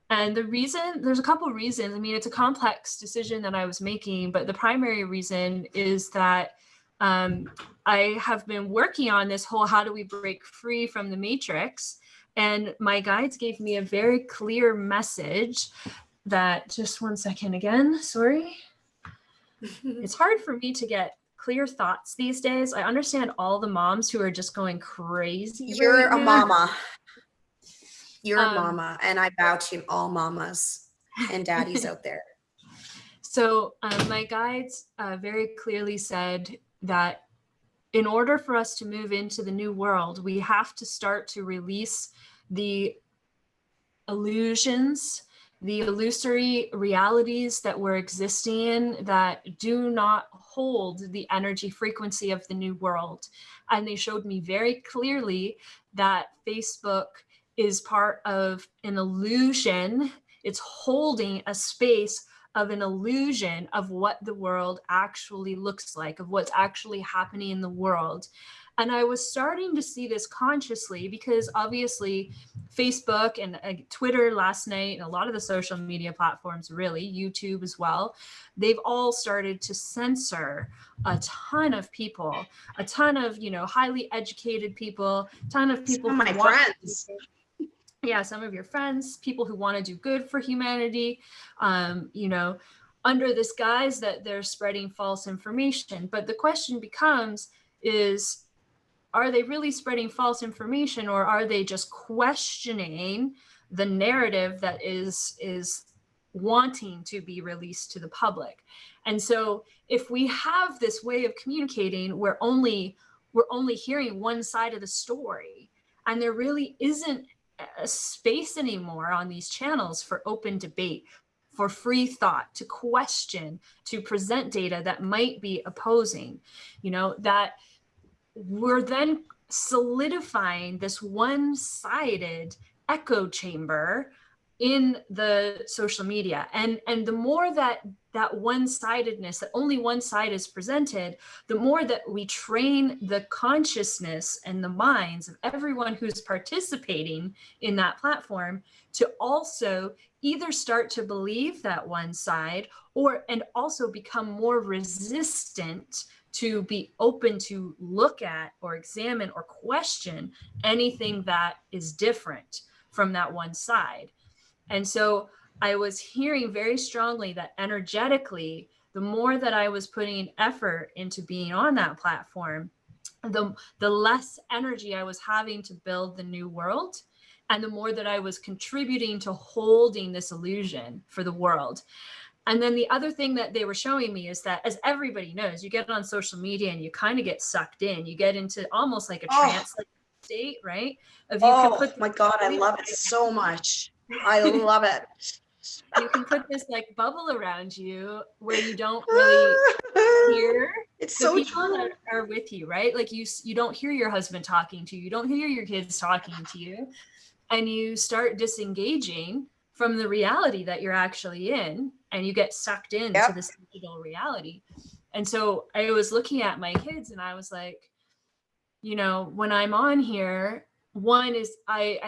And there's a couple of reasons. I mean, it's a complex decision that I was making, but the primary reason is that I have been working on this whole, how do we break free from the matrix? And my guides gave me a very clear message that, just 1 second again, sorry. It's hard for me to get clear thoughts these days. I understand all the moms who are just going crazy. You're a mama. You're a mama, and I bow to all mamas and daddies out there. So my guides very clearly said that in order for us to move into the new world, we have to start to release the illusions, the illusory realities that we're existing in that do not hold the energy frequency of the new world. And they showed me very clearly that Facebook is part of an illusion. It's holding a space of an illusion of what the world actually looks like, of what's actually happening in the world. And I was starting to see this consciously, because obviously Facebook and Twitter last night, and a lot of the social media platforms, really, YouTube as well, they've all started to censor a ton of people, a ton of, highly educated people, a ton of people. Some of my friends. Yeah, some of your friends, people who want to do good for humanity, under this guise that they're spreading false information. But the question becomes is, are they really spreading false information, or are they just questioning the narrative that is wanting to be released to the public? And so if we have this way of communicating, we're only hearing one side of the story, and there really isn't a space anymore on these channels for open debate, for free thought, to question, to present data that might be opposing, that we're then solidifying this one-sided echo chamber in the social media. And the more that one-sidedness, that only one side is presented, the more that we train the consciousness and the minds of everyone who's participating in that platform to also either start to believe that one side, and also become more resistant to be open to look at or examine or question anything that is different from that one side. And so I was hearing very strongly that energetically, the more that I was putting effort into being on that platform, the less energy I was having to build the new world, and the more that I was contributing to holding this illusion for the world. And then the other thing that they were showing me is that, as everybody knows, you get on social media and you kind of get sucked in. You get into almost like a trance state, right? My God, I love it so much. I love it. You can put this like bubble around you where you don't really hear it's the so people true. that are with you, right? Like you don't hear your husband talking to you. You don't hear your kids talking to you. And you start disengaging from the reality that you're actually in, and you get sucked into this digital reality. And so I was looking at my kids and I was like, you know, when I'm on here, one is I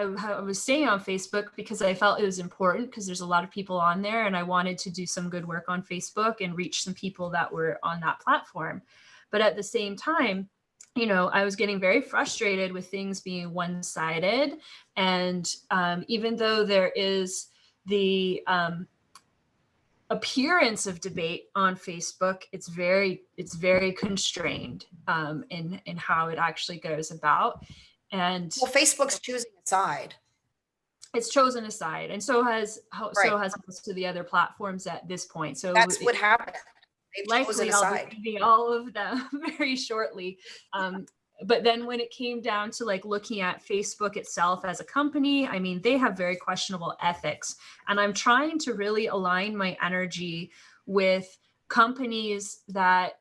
was staying on Facebook because I felt it was important because there's a lot of people on there and I wanted to do some good work on Facebook and reach some people that were on that platform. But at the same time, you know, I was getting very frustrated with things being one-sided. And even though there is the appearance of debate on Facebook, it's very constrained in how it actually goes about. And well, Facebook's choosing a side. it's chosen a side, and so has most of the other platforms at this point. So that's what happened. They've chosen likely a I'll side. be leaving all of them very shortly. But then when it came down to like looking at Facebook itself as a company, I mean, they have very questionable ethics. And I'm trying to really align my energy with companies that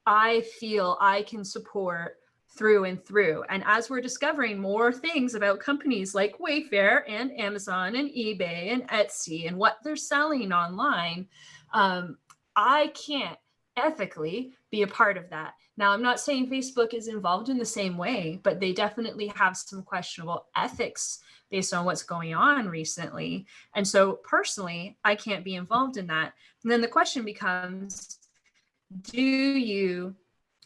I feel I can support through and through. And as we're discovering more things about companies like Wayfair and Amazon and eBay and Etsy and what they're selling online, I can't ethically be a part of that. Now, I'm not saying Facebook is involved in the same way, but they definitely have some questionable ethics based on what's going on recently. And so personally, I can't be involved in that. And then the question becomes, do you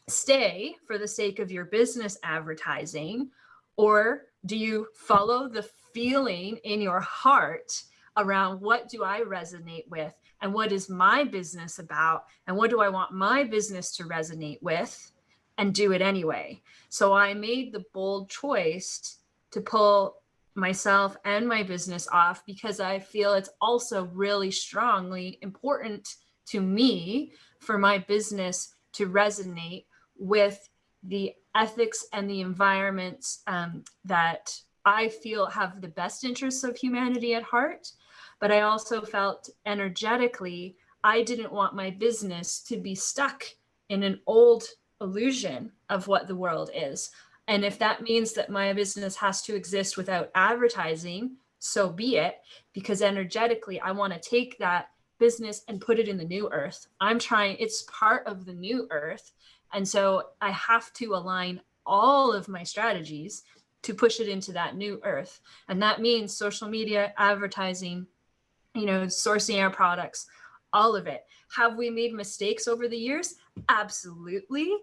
stay for the sake of your business advertising, or do you follow the feeling in your heart around what do I resonate with and what is my business about and what do I want my business to resonate with, and do it anyway? So I made the bold choice to pull myself and my business off because I feel it's also really strongly important to me for my business to resonate with the ethics and the environments that I feel have the best interests of humanity at heart. But I also felt energetically, I didn't want my business to be stuck in an old illusion of what the world is. And if that means that my business has to exist without advertising, so be it, because energetically, I want to take that business and put it in the new earth. It's part of the new earth. And so I have to align all of my strategies to push it into that new earth. And that means social media, advertising, you know, sourcing our products, all of it. Have we made mistakes over the years? Absolutely.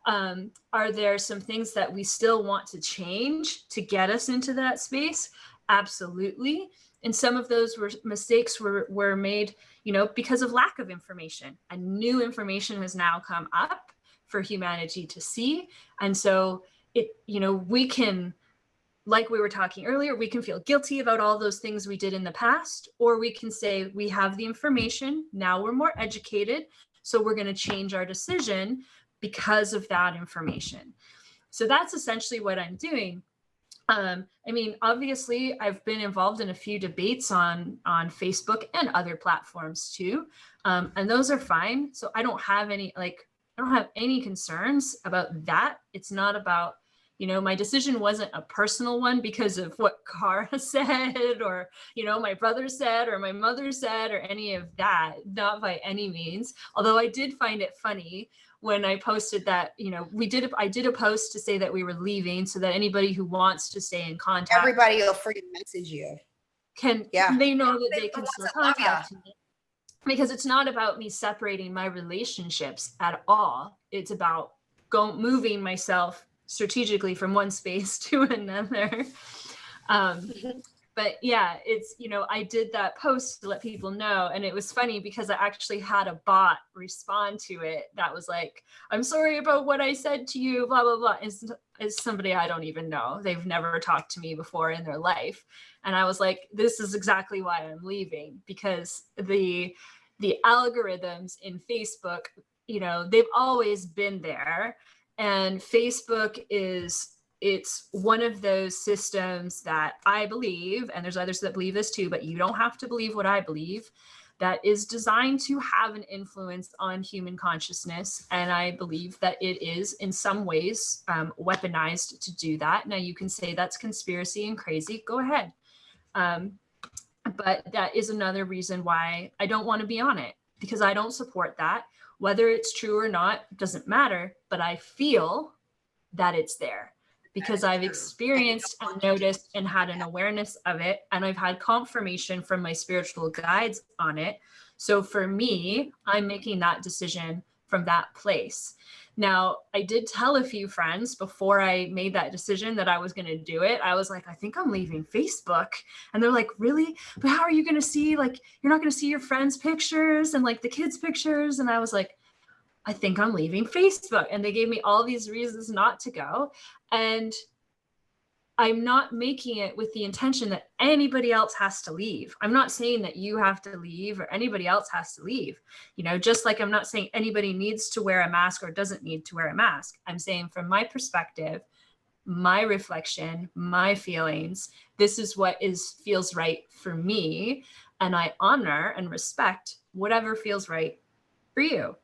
Are there some things that we still want to change to get us into that space? Absolutely. And some of those mistakes were made, you know, because of lack of information, and new information has now come up for humanity to see. And so we can, like we were talking earlier, we can feel guilty about all those things we did in the past, or we can say we have the information, now we're more educated, so we're going to change our decision because of that information. So that's essentially what I'm doing. I mean, obviously, I've been involved in a few debates on Facebook and other platforms too, and those are fine. So I don't have any concerns about that. It's not about, you know, my decision wasn't a personal one because of what Cara said, or, you know, my brother said, or my mother said, or any of that. Not by any means. Although I did find it funny when I posted that, you know, I did a post to say that we were leaving so that anybody who wants to stay in contact, everybody will freaking message you. They know that they can still contact me. Because it's not about me separating my relationships at all. It's about moving myself strategically from one space to another. But yeah, it's, you know, I did that post to let people know. And it was funny because I actually had a bot respond to it that was like, I'm sorry about what I said to you, blah, blah, blah. It's somebody I don't even know. They've never talked to me before in their life. And I was like, this is exactly why I'm leaving, because the algorithms in Facebook, you know, they've always been there. And Facebook it's one of those systems that I believe, and there's others that believe this too, but you don't have to believe what I believe, that is designed to have an influence on human consciousness. And I believe that it is in some ways weaponized to do that. Now you can say that's conspiracy and crazy, go ahead. But that is another reason why I don't want to be on it. because I don't support that. Whether it's true or not, doesn't matter, but I feel that it's there because I've experienced and noticed and had an awareness of it. And I've had confirmation from my spiritual guides on it. So for me, I'm making that decision from that place. Now, I did tell a few friends before I made that decision that I was going to do it. I was like, I think I'm leaving Facebook. And they're like, really? But how are you going to see, like, you're not going to see your friends' pictures and like the kids' pictures? And I was like, I think I'm leaving Facebook. And they gave me all these reasons not to go. And I'm not making it with the intention that anybody else has to leave. I'm not saying that you have to leave or anybody else has to leave. You know, just like I'm not saying anybody needs to wear a mask or doesn't need to wear a mask. I'm saying from my perspective, my reflection, my feelings, this is what feels right for me. And I honor and respect whatever feels right for you.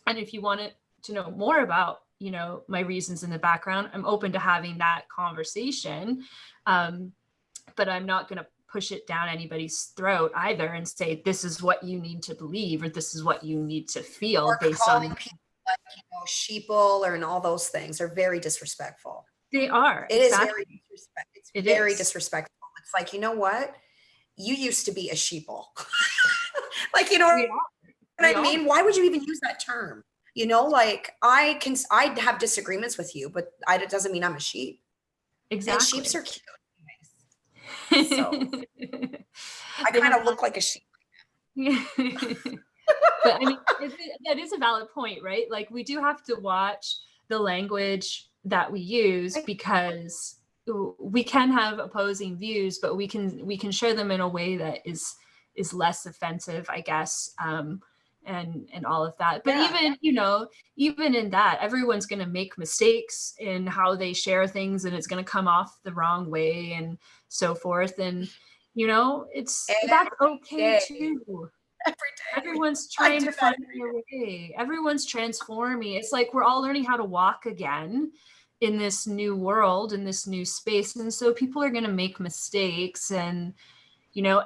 And if you wanted to know more about, you know, my reasons in the background, I'm open to having that conversation. But I'm not going to push it down anybody's throat either and say, this is what you need to believe, or this is what you need to feel or based on people like, you know, sheeple or and all those things are very disrespectful. They are. It exactly. Is very disrespectful. It's it very is. disrespectful. It's like, you know what? You used to be a sheeple. Like, you know what I mean? Why would you even use that term? You know, like I have disagreements with you, but it doesn't mean I'm a sheep. Exactly. And sheeps are cute. So I kind of look like a sheep. Yeah. But I mean, that is a valid point, right? Like we do have to watch the language that we use because we can have opposing views, but we can share them in a way that is less offensive, I guess. And all of that. But even, you know, even in that, everyone's going to make mistakes in how they share things and it's going to come off the wrong way and so forth. And, you know, that's okay too. Everyone's trying to find their way. Everyone's transforming. It's like we're all learning how to walk again in this new world, in this new space. And so people are going to make mistakes and, you know,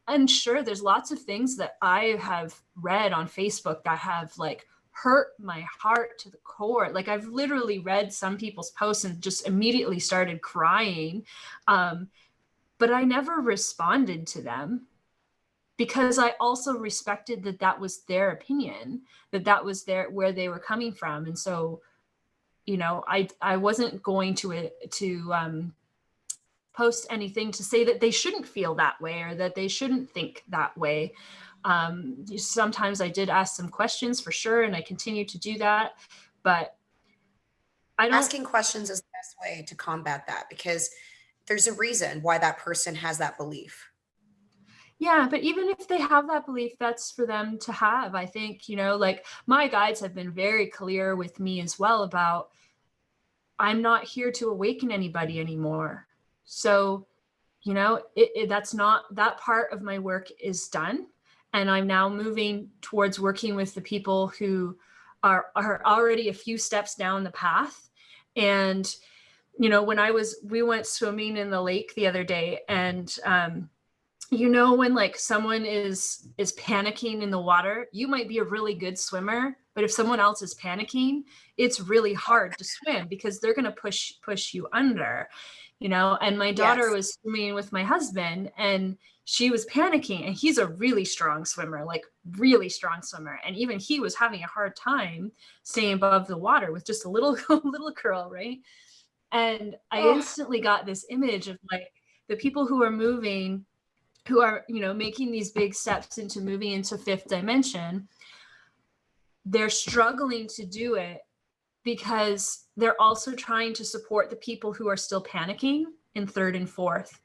and sure, there's lots of things that I have read on Facebook that have like hurt my heart to the core. Like I've literally read some people's posts and just immediately started crying. But I never responded to them because I also respected that was their opinion, that was where they were coming from. And so, you know, I wasn't going to post anything to say that they shouldn't feel that way or that they shouldn't think that way. Sometimes I did ask some questions for sure, and I continue to do that, but asking questions is the best way to combat that because there's a reason why that person has that belief. Yeah, but even if they have that belief, that's for them to have. I think, you know, like my guides have been very clear with me as well about I'm not here to awaken anybody anymore. So, you know, that's not, that part of my work is done. And I'm now moving towards working with the people who are already a few steps down the path. And, you know, we went swimming in the lake the other day and, you know, when like someone is panicking in the water, you might be a really good swimmer, but if someone else is panicking, it's really hard to swim because they're going to push you under, you know. And my daughter was swimming with my husband and she was panicking, and he's a really strong swimmer, like really strong swimmer. And even he was having a hard time staying above the water with just a little girl, right? And I instantly got this image of like the people who are moving, who are, you know, making these big steps into moving into fifth dimension. They're struggling to do it because they're also trying to support the people who are still panicking in third and fourth.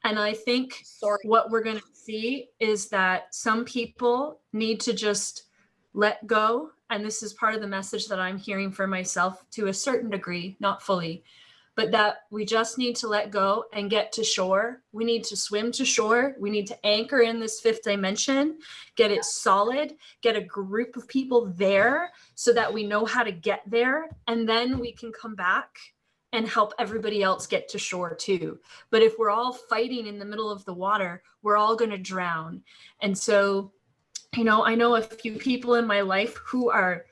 And I think what we're going to see is that some people need to just let go. And this is part of the message that I'm hearing for myself to a certain degree, not fully, but that we just need to let go and get to shore. We need to swim to shore. We need to anchor in this fifth dimension, get it solid, get a group of people there so that we know how to get there. And then we can come back and help everybody else get to shore too. But if we're all fighting in the middle of the water, we're all going to drown. And so, I know a few people in my life who are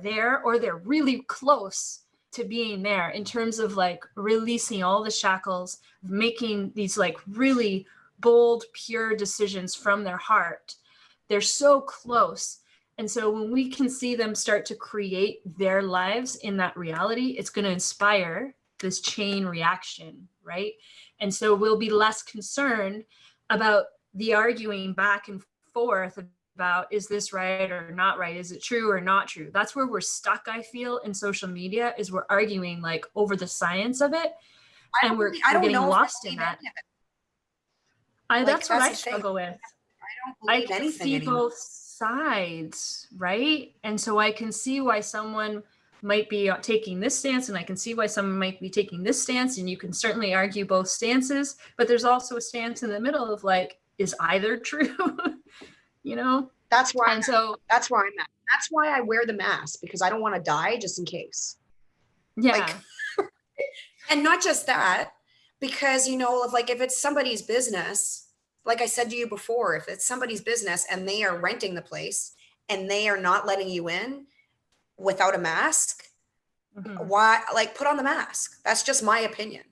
there, or they're really close to being there in terms of like releasing all the shackles, making these like really bold, pure decisions from their heart. They're so close. And so when we can see them start to create their lives in that reality, it's going to inspire this chain reaction, right? And so we'll be less concerned about the arguing back and forth about, is this right or not right? Is it true or not true? That's where we're stuck, I feel, in social media, is we're arguing like over the science of it. And we're getting lost in that. That's what I struggle with. I can see both sides, right? And so I can see why someone might be taking this stance, and I can see why someone might be taking this stance, and you can certainly argue both stances, but there's also a stance in the middle of like, is either true? That's why I'm at. That's why I wear the mask, because I don't want to die, just in case. Yeah. Like, and not just that, because if it's somebody's business, like I said to you before, if it's somebody's business and they are renting the place and they are not letting you in without a mask, why, like, put on the mask? That's just my opinion.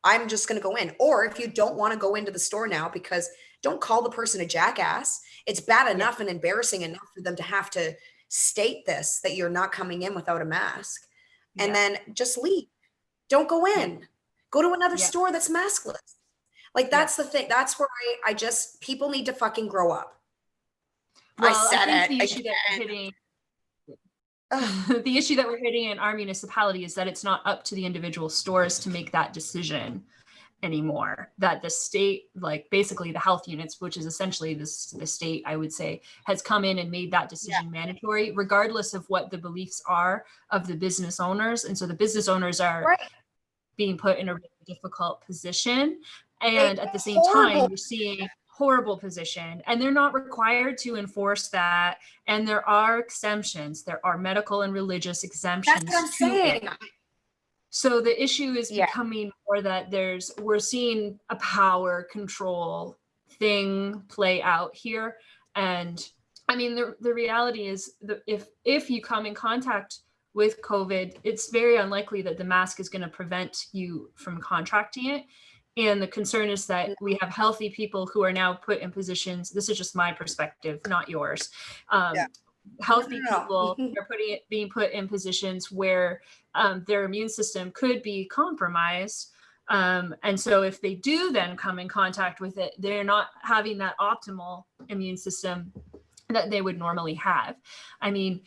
I'm just going to go in. Or if you don't want to go into the store now, because don't call the person a jackass. It's bad enough and embarrassing enough for them to have to state this, that you're not coming in without a mask, and then just leave. Don't go in. Go to another store that's maskless. Like, that's the thing. That's where I just, people need to fucking grow up. Well, I said the issue that we're hitting, the issue that we're hitting in our municipality is that it's not up to the individual stores to make that decision anymore. That the state, like basically the health units, which is essentially the state, I would say, has come in and made that decision mandatory, regardless of what the beliefs are of the business owners. And so the business owners are being put in a really difficult position. And at the same time, you're seeing horrible position, and they're not required to enforce that. And there are exemptions. There are medical and religious exemptions. That's what I'm saying. So the issue is becoming more that we're seeing a power control thing play out here. And I mean, the reality is that if you come in contact with COVID, it's very unlikely that the mask is going to prevent you from contracting it. And the concern is that we have healthy people who are now put in positions. This is just my perspective, not yours. Healthy people are being put in positions where their immune system could be compromised. And so if they do then come in contact with it, they're not having that optimal immune system that they would normally have. I mean,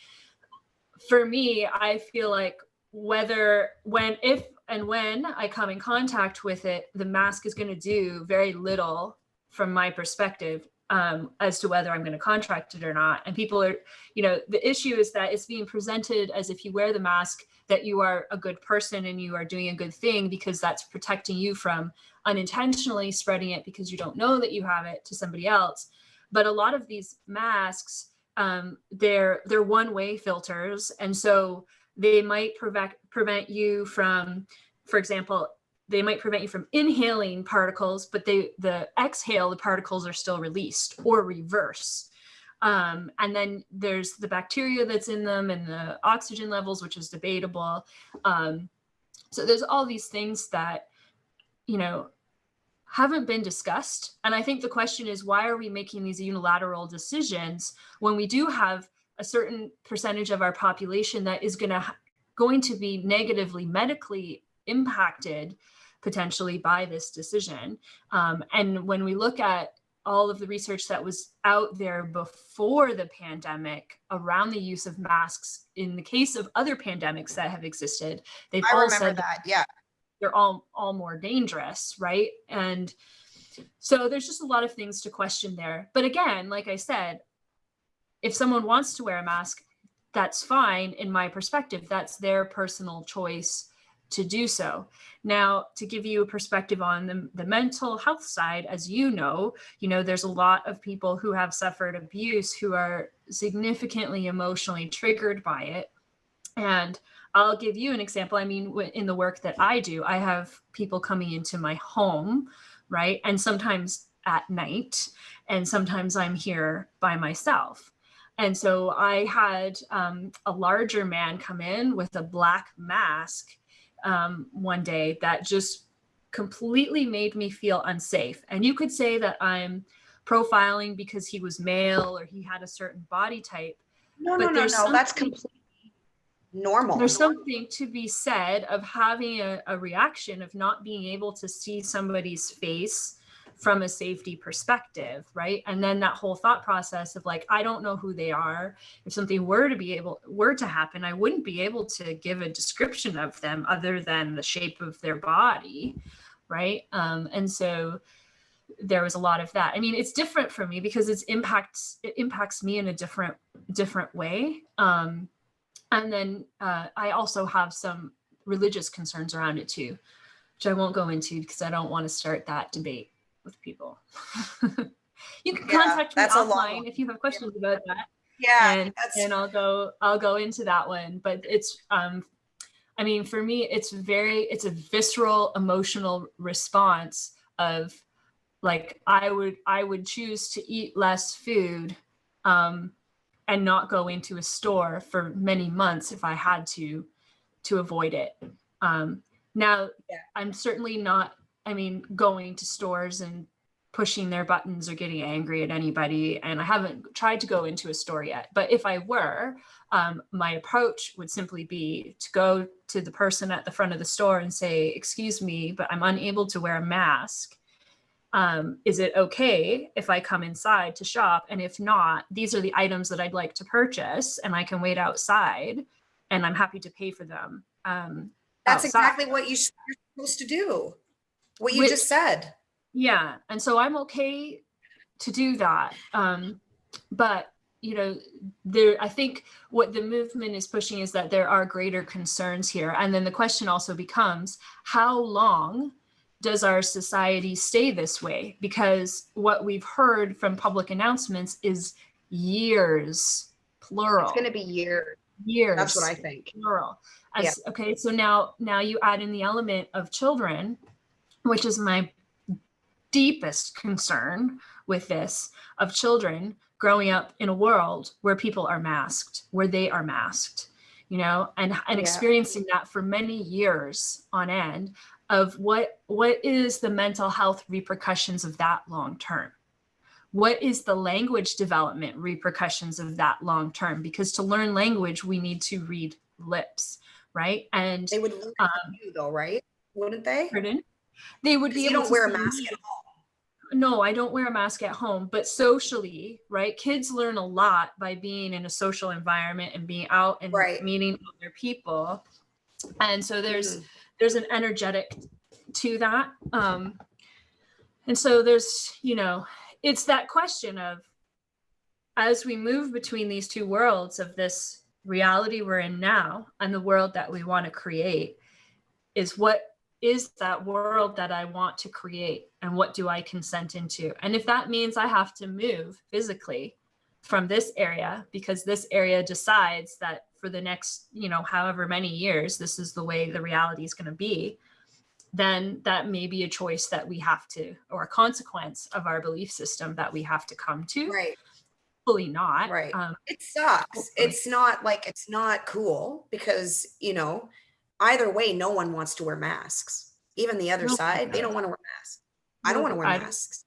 for me, I feel like if and when I come in contact with it, the mask is going to do very little from my perspective as to whether I'm going to contract it or not. And people are, the issue is that it's being presented as if you wear the mask, that you are a good person and you are doing a good thing, because that's protecting you from unintentionally spreading it because you don't know that you have it to somebody else. But a lot of these masks, they're one-way filters. And so they might prevent you from, for example, they might prevent you from inhaling particles, but the particles are still released, or reverse. And then there's the bacteria that's in them and the oxygen levels, which is debatable. So there's all these things that, haven't been discussed. And I think the question is, why are we making these unilateral decisions when we do have a certain percentage of our population that is going to be negatively medically impacted potentially by this decision? And when we look at all of the research that was out there before the pandemic around the use of masks, in the case of other pandemics that have existed, they've all said that they're all more dangerous, right? And so there's just a lot of things to question there. But again, like I said, if someone wants to wear a mask, that's fine. In my perspective, that's their personal choice to do so. Now, to give you a perspective on the mental health side, as there's a lot of people who have suffered abuse who are significantly emotionally triggered by it. And I'll give you an example. I mean, in the work that I do, I have people coming into my home, right? And sometimes at night, and sometimes I'm here by myself. And so I had a larger man come in with a black mask one day that just completely made me feel unsafe. And you could say that I'm profiling because he was male or he had a certain body type, No, no, but no, no. That's completely normal. there's something to be said of having a reaction of not being able to see somebody's face from a safety perspective, right? And then that whole thought process of like, I don't know who they are. If something were to happen, I wouldn't be able to give a description of them other than the shape of their body, right? And so there was a lot of that. I mean, it's different for me because it impacts me in a different way. And then I also have some religious concerns around it too, which I won't go into because I don't want to start that debate with people. You can contact me offline if you have questions about that. Yeah, and I'll go into that one. But it's I mean, for me, it's a visceral emotional response of like I would choose to eat less food and not go into a store for many months if I had to avoid it. Now, I'm certainly not, I mean, going to stores and pushing their buttons or getting angry at anybody. And I haven't tried to go into a store yet. But if I were, my approach would simply be to go to the person at the front of the store and say, excuse me, but I'm unable to wear a mask. Is it okay if I come inside to shop? And if not, these are the items that I'd like to purchase and I can wait outside and I'm happy to pay for them. That's outside. exactly what you're supposed to do. What you just said. Yeah. And so I'm okay to do that. But you know, I think what the movement is pushing is that there are greater concerns here. And then the question also becomes, how long does our society stay this way? Because what we've heard from public announcements is years, plural. It's going to be years. That's what I think. Plural. Okay, so now you add in the element of children, which is my deepest concern with this, of children growing up in a world where people are masked, where they are masked, you know, and experiencing that for many years on end of what is the mental health repercussions of that long term? What is the language development repercussions of that long term? Because to learn language, we need to read lips, right? And they would learn you though, right? Wouldn't they? Pardon? They would be able to. You don't wear a mask at home. No, I don't wear a mask at home, but socially, right? Kids learn a lot by being in a social environment and being out and meeting other people. And so there's an energetic to that. And so there's, you know, it's that question of, as we move between these two worlds of this reality we're in now and the world that we want to create, is what is that world that I want to create and what do I consent into? And if that means I have to move physically from this area because this area decides that for the next, you know, however many years, this is the way the reality is going to be, then that may be a choice that we have to, or a consequence of our belief system that we have to come to. Right. Hopefully not. Right. It sucks. It's not cool because, you know, either way, no one wants to wear masks. Even the other side, they don't want to wear masks. I don't want to wear masks.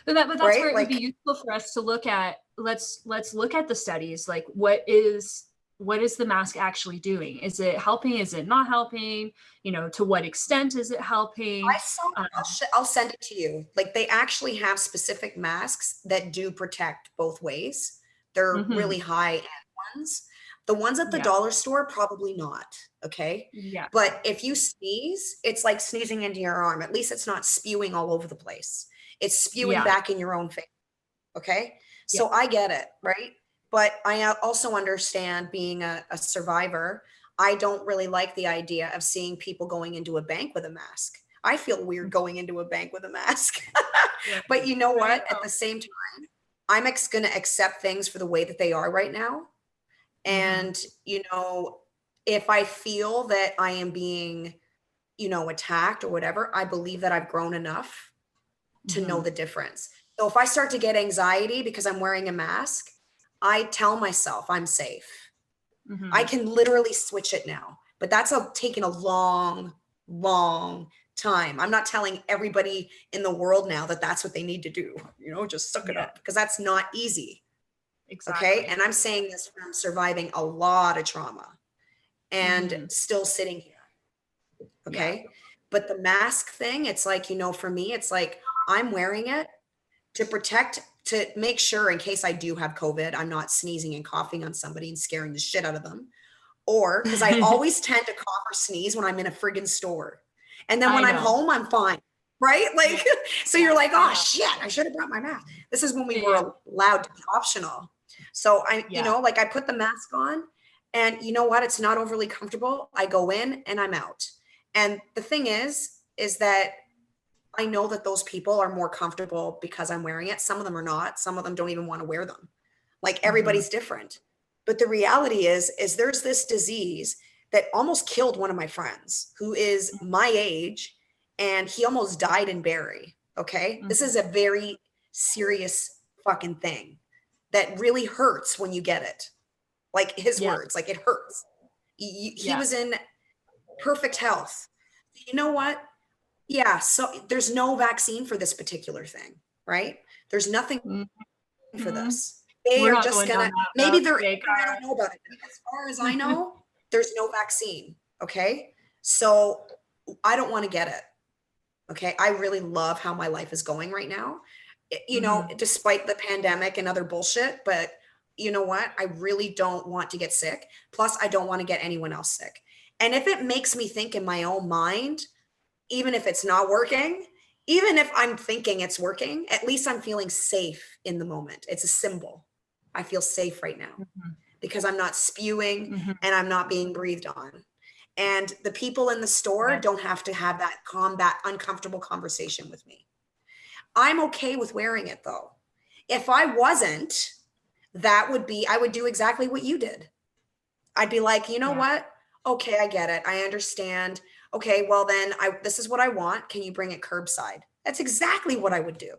But that's where it would be useful for us to look at. Let's look at the studies. Like, what is the mask actually doing? Is it helping? Is it not helping? You know, to what extent is it helping? I'll send it to you. Like, they actually have specific masks that do protect both ways. They're really high-end ones. The ones at the dollar store, probably not. Okay. Yeah. But if you sneeze, it's like sneezing into your arm. At least it's not spewing all over the place. It's spewing back in your own face. Okay. So I get it. Right. But I also understand, being a survivor, I don't really like the idea of seeing people going into a bank with a mask. I feel weird going into a bank with a mask. But you know what? At the same time, I'm going to accept things for the way that they are right now. And, you know, if I feel that I am being, you know, attacked or whatever, I believe that I've grown enough to know the difference. So if I start to get anxiety because I'm wearing a mask, I tell myself I'm safe. Mm-hmm. I can literally switch it now, but that's taken a long, long time. I'm not telling everybody in the world now that that's what they need to do, just suck it up, because that's not easy. Exactly. Okay. And I'm saying this from surviving a lot of trauma and still sitting here. Okay. Yeah. But the mask thing, it's like, for me, it's like I'm wearing it to protect, to make sure in case I do have COVID, I'm not sneezing and coughing on somebody and scaring the shit out of them. Or because I always tend to cough or sneeze when I'm in a friggin' store. And then when I'm home, I'm fine. Right? Like, so you're like, oh shit, I should have brought my mask. This is when we were allowed to be optional. So like I put the mask on, and you know what? It's not overly comfortable. I go in and I'm out. And the thing is that I know that those people are more comfortable because I'm wearing it. Some of them are not. Some of them don't even want to wear them. Like everybody's different. But the reality is there's this disease that almost killed one of my friends who is my age, and he almost died in Barrie. Okay. This is a very serious fucking thing that really hurts when you get it. Like his words, like it hurts. He was in perfect health. You know what? Yeah. So there's no vaccine for this particular thing, right? There's nothing for this. They are just gonna, maybe they're, I don't know about it. As far as I know, there's no vaccine. Okay. So I don't want to get it. Okay. I really love how my life is going right now, despite the pandemic and other bullshit. But you know what? I really don't want to get sick. Plus, I don't want to get anyone else sick. And if it makes me think in my own mind, even if it's not working, even if I'm thinking it's working, at least I'm feeling safe in the moment. It's a symbol. I feel safe right now because I'm not spewing and I'm not being breathed on. And the people in the store don't have to have that uncomfortable conversation with me. I'm okay with wearing it though. If I wasn't, I would do exactly what you did. I'd be like, you know what? Okay, I get it. I understand. Okay, well then this is what I want. Can you bring it curbside? That's exactly what I would do.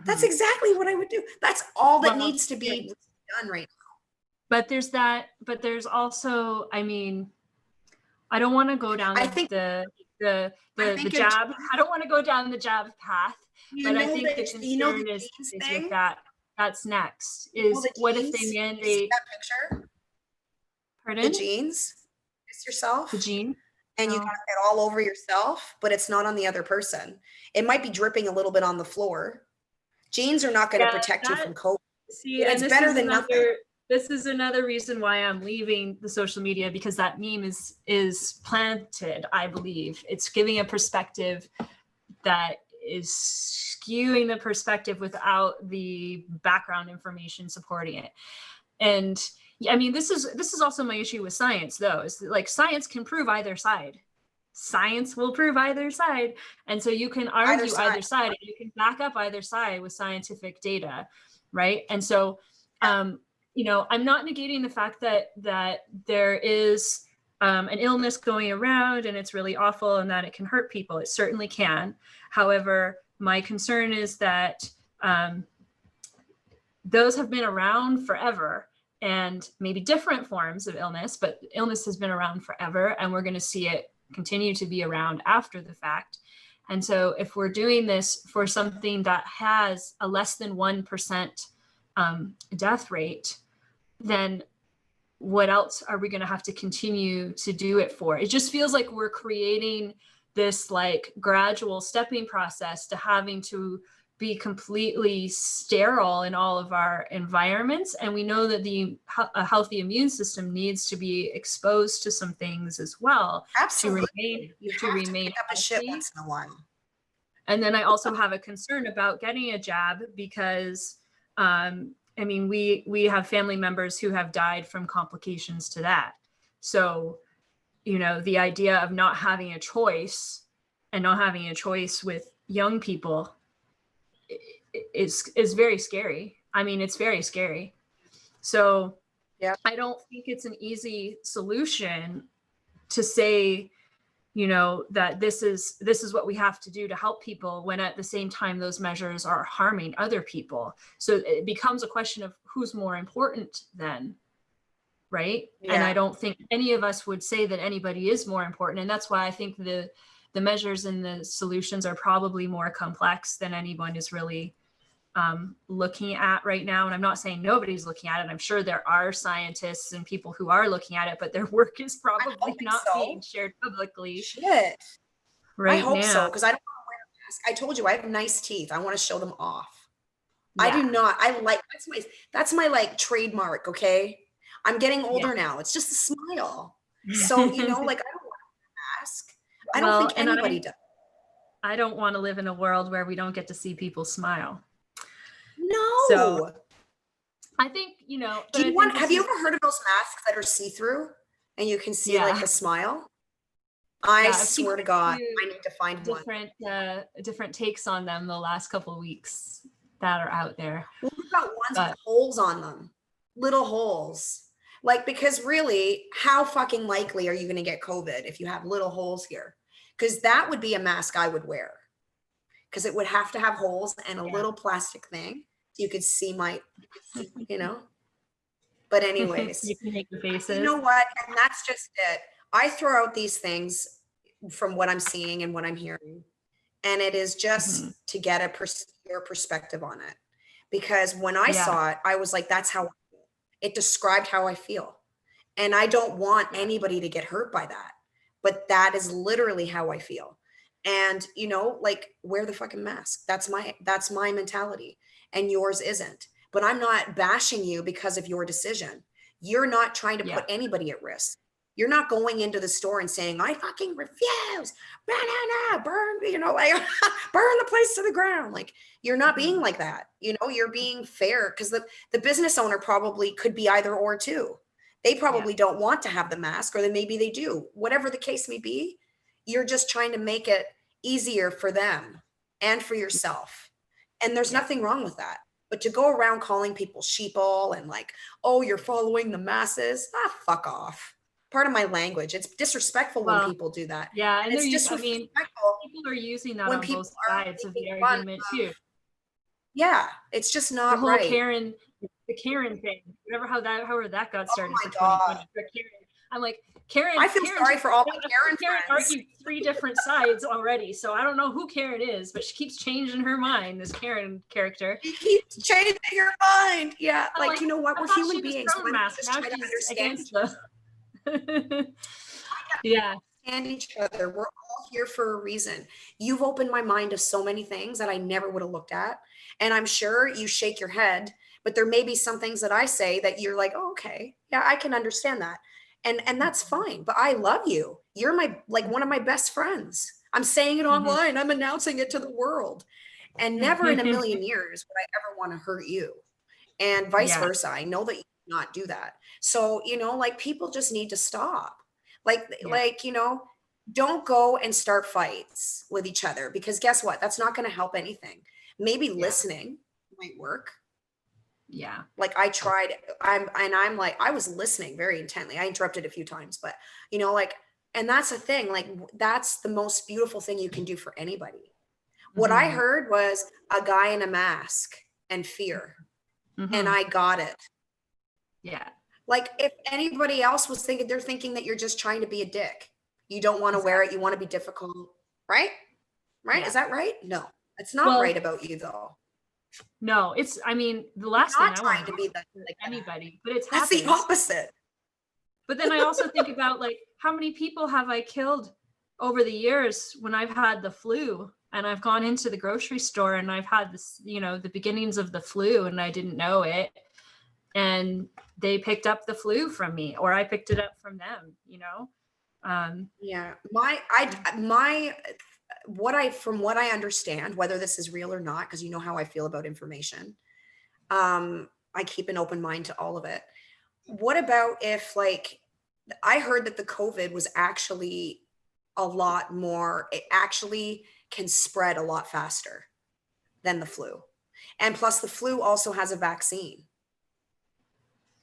That's exactly what I would do. That's all that needs to be done right now. But there's also, I mean, I don't want to go down the jab. I don't want to go down the jab path, but I think the concern is with that. That's next. Is what if they mandate that picture? Pardon? The jeans. It's yourself. The jean. And you got it all over yourself, but it's not on the other person. It might be dripping a little bit on the floor. Jeans are not going to protect you from COVID. See, and it's better than nothing. This is another reason why I'm leaving the social media, because that meme is planted, I believe. It's giving a perspective that is skewing the perspective without the background information supporting it. And I mean, this is also my issue with science, though, is like science can prove either side. Science will prove either side. And so you can argue either side, and you can back up either side with scientific data, right? And so, I'm not negating the fact that there is an illness going around and it's really awful and that it can hurt people. It certainly can. However, my concern is that those have been around forever, and maybe different forms of illness, but illness has been around forever, and we're going to see it continue to be around after the fact. And so if we're doing this for something that has a less than 1% death rate, then what else are we going to have to continue to do it for? It just feels like we're creating this like gradual stepping process to having to be completely sterile in all of our environments. And we know that a healthy immune system needs to be exposed to some things as well. Absolutely. To remain pick up a shit once in a while. And then I also have a concern about getting a jab because, we have family members who have died from complications to that. So, the idea of not having a choice and not having a choice with young people is very scary. I mean, it's very scary. So I don't think it's an easy solution to say you know, that this is what we have to do to help people, when at the same time those measures are harming other people. So it becomes a question of who's more important then, right? And I don't think any of us would say that anybody is more important. And that's why I think the measures and the solutions are probably more complex than anyone is really looking at right now. And I'm not saying nobody's looking at it. I'm sure there are scientists and people who are looking at it, but their work is probably not being shared publicly. Shit. Right. I hope now. so, because I don't want to wear a mask. I told you I have nice teeth. I want to show them off. I do not. I like, that's my like trademark. Okay. I'm getting older now. It's just a smile. So, you know, like I don't want a mask. I don't think anybody does. I don't want to live in a world where we don't get to see people smile. No. So I think, you know, have you ever heard of those masks that are see-through and you can see like a smile? I swear to God, I need to find different takes on them the last couple of weeks that are out there. Well, we've got ones with holes on them, little holes. Like, because really, how fucking likely are you going to get COVID if you have little holes here? Because that would be a mask I would wear. Because it would have to have holes and a little plastic thing. So you could see my, you know. But anyways, you can make the faces. You know what? And that's just it. I throw out these things from what I'm seeing and what I'm hearing. And it is just to get your perspective on it. Because when I saw it, I was like, that's how I feel. It described how I feel. And I don't want anybody to get hurt by that. But that is literally how I feel. And, you know, like, wear the fucking mask. That's my mentality. And yours isn't. But I'm not bashing you because of your decision. You're not trying to put anybody at risk. You're not going into the store and saying, I fucking refuse, burn, you know, like burn the place to the ground. Like, you're not being like that. You know, you're being fair, because the business owner probably could be either or too. They probably don't want to have the mask, or then maybe they do. Whatever the case may be, you're just trying to make it easier for them and for yourself. And there's nothing wrong with that. But to go around calling people sheeple and like, oh, you're following the masses, fuck off. Part of my language. It's disrespectful when people do that. Yeah, and it's disrespectful. People are using that on both sides of the argument too. Yeah, it's just not the whole right. The Karen thing, however that got started for 2020. I'm like, Karen. I feel sorry for all my Karen Karen friends. argued 3 different sides already, so I don't know who Karen is, but she keeps changing her mind. This Karen character. She keeps changing your mind. Yeah, like, you know what? We're human beings. Now she's against the. And each other. We're all here for a reason. You've opened my mind to so many things that I never would have looked at. And I'm sure you shake your head, but there may be some things that I say that you're like, oh, okay, yeah, I can understand that. And that's fine. But I love you. You're one of my best friends. I'm saying it online. I'm announcing it to the world. And never in a million years would I ever want to hurt you. And vice versa. I know that you not do that. So, you know, like, people just need to stop. Like, you know, don't go and start fights with each other, because guess what? That's not going to help anything. Maybe listening might work. Yeah. Like, I tried, I'm like, I was listening very intently. I interrupted a few times, but you know, like, and that's the thing, like, that's the most beautiful thing you can do for anybody. What I heard was a guy in a mask and fear. And I got it. Yeah. Like, if anybody else was thinking, they're thinking that you're just trying to be a dick. You don't want to wear it. You want to be difficult. Right? Right? Yeah. Is that right? No, it's not right about you though. No, it's, I mean, the last thing I want to be like anybody, but that's the opposite. But then I also think about, like, how many people have I killed over the years when I've had the flu, and I've gone into the grocery store and I've had this, you know, the beginnings of the flu, and I didn't know it. And they picked up the flu from me, or I picked it up from them, you know? From what I understand, whether this is real or not, because you know how I feel about information, I keep an open mind to all of it. What about if, like, I heard that the COVID was actually a lot more, it actually can spread a lot faster than the flu. And plus the flu also has a vaccine.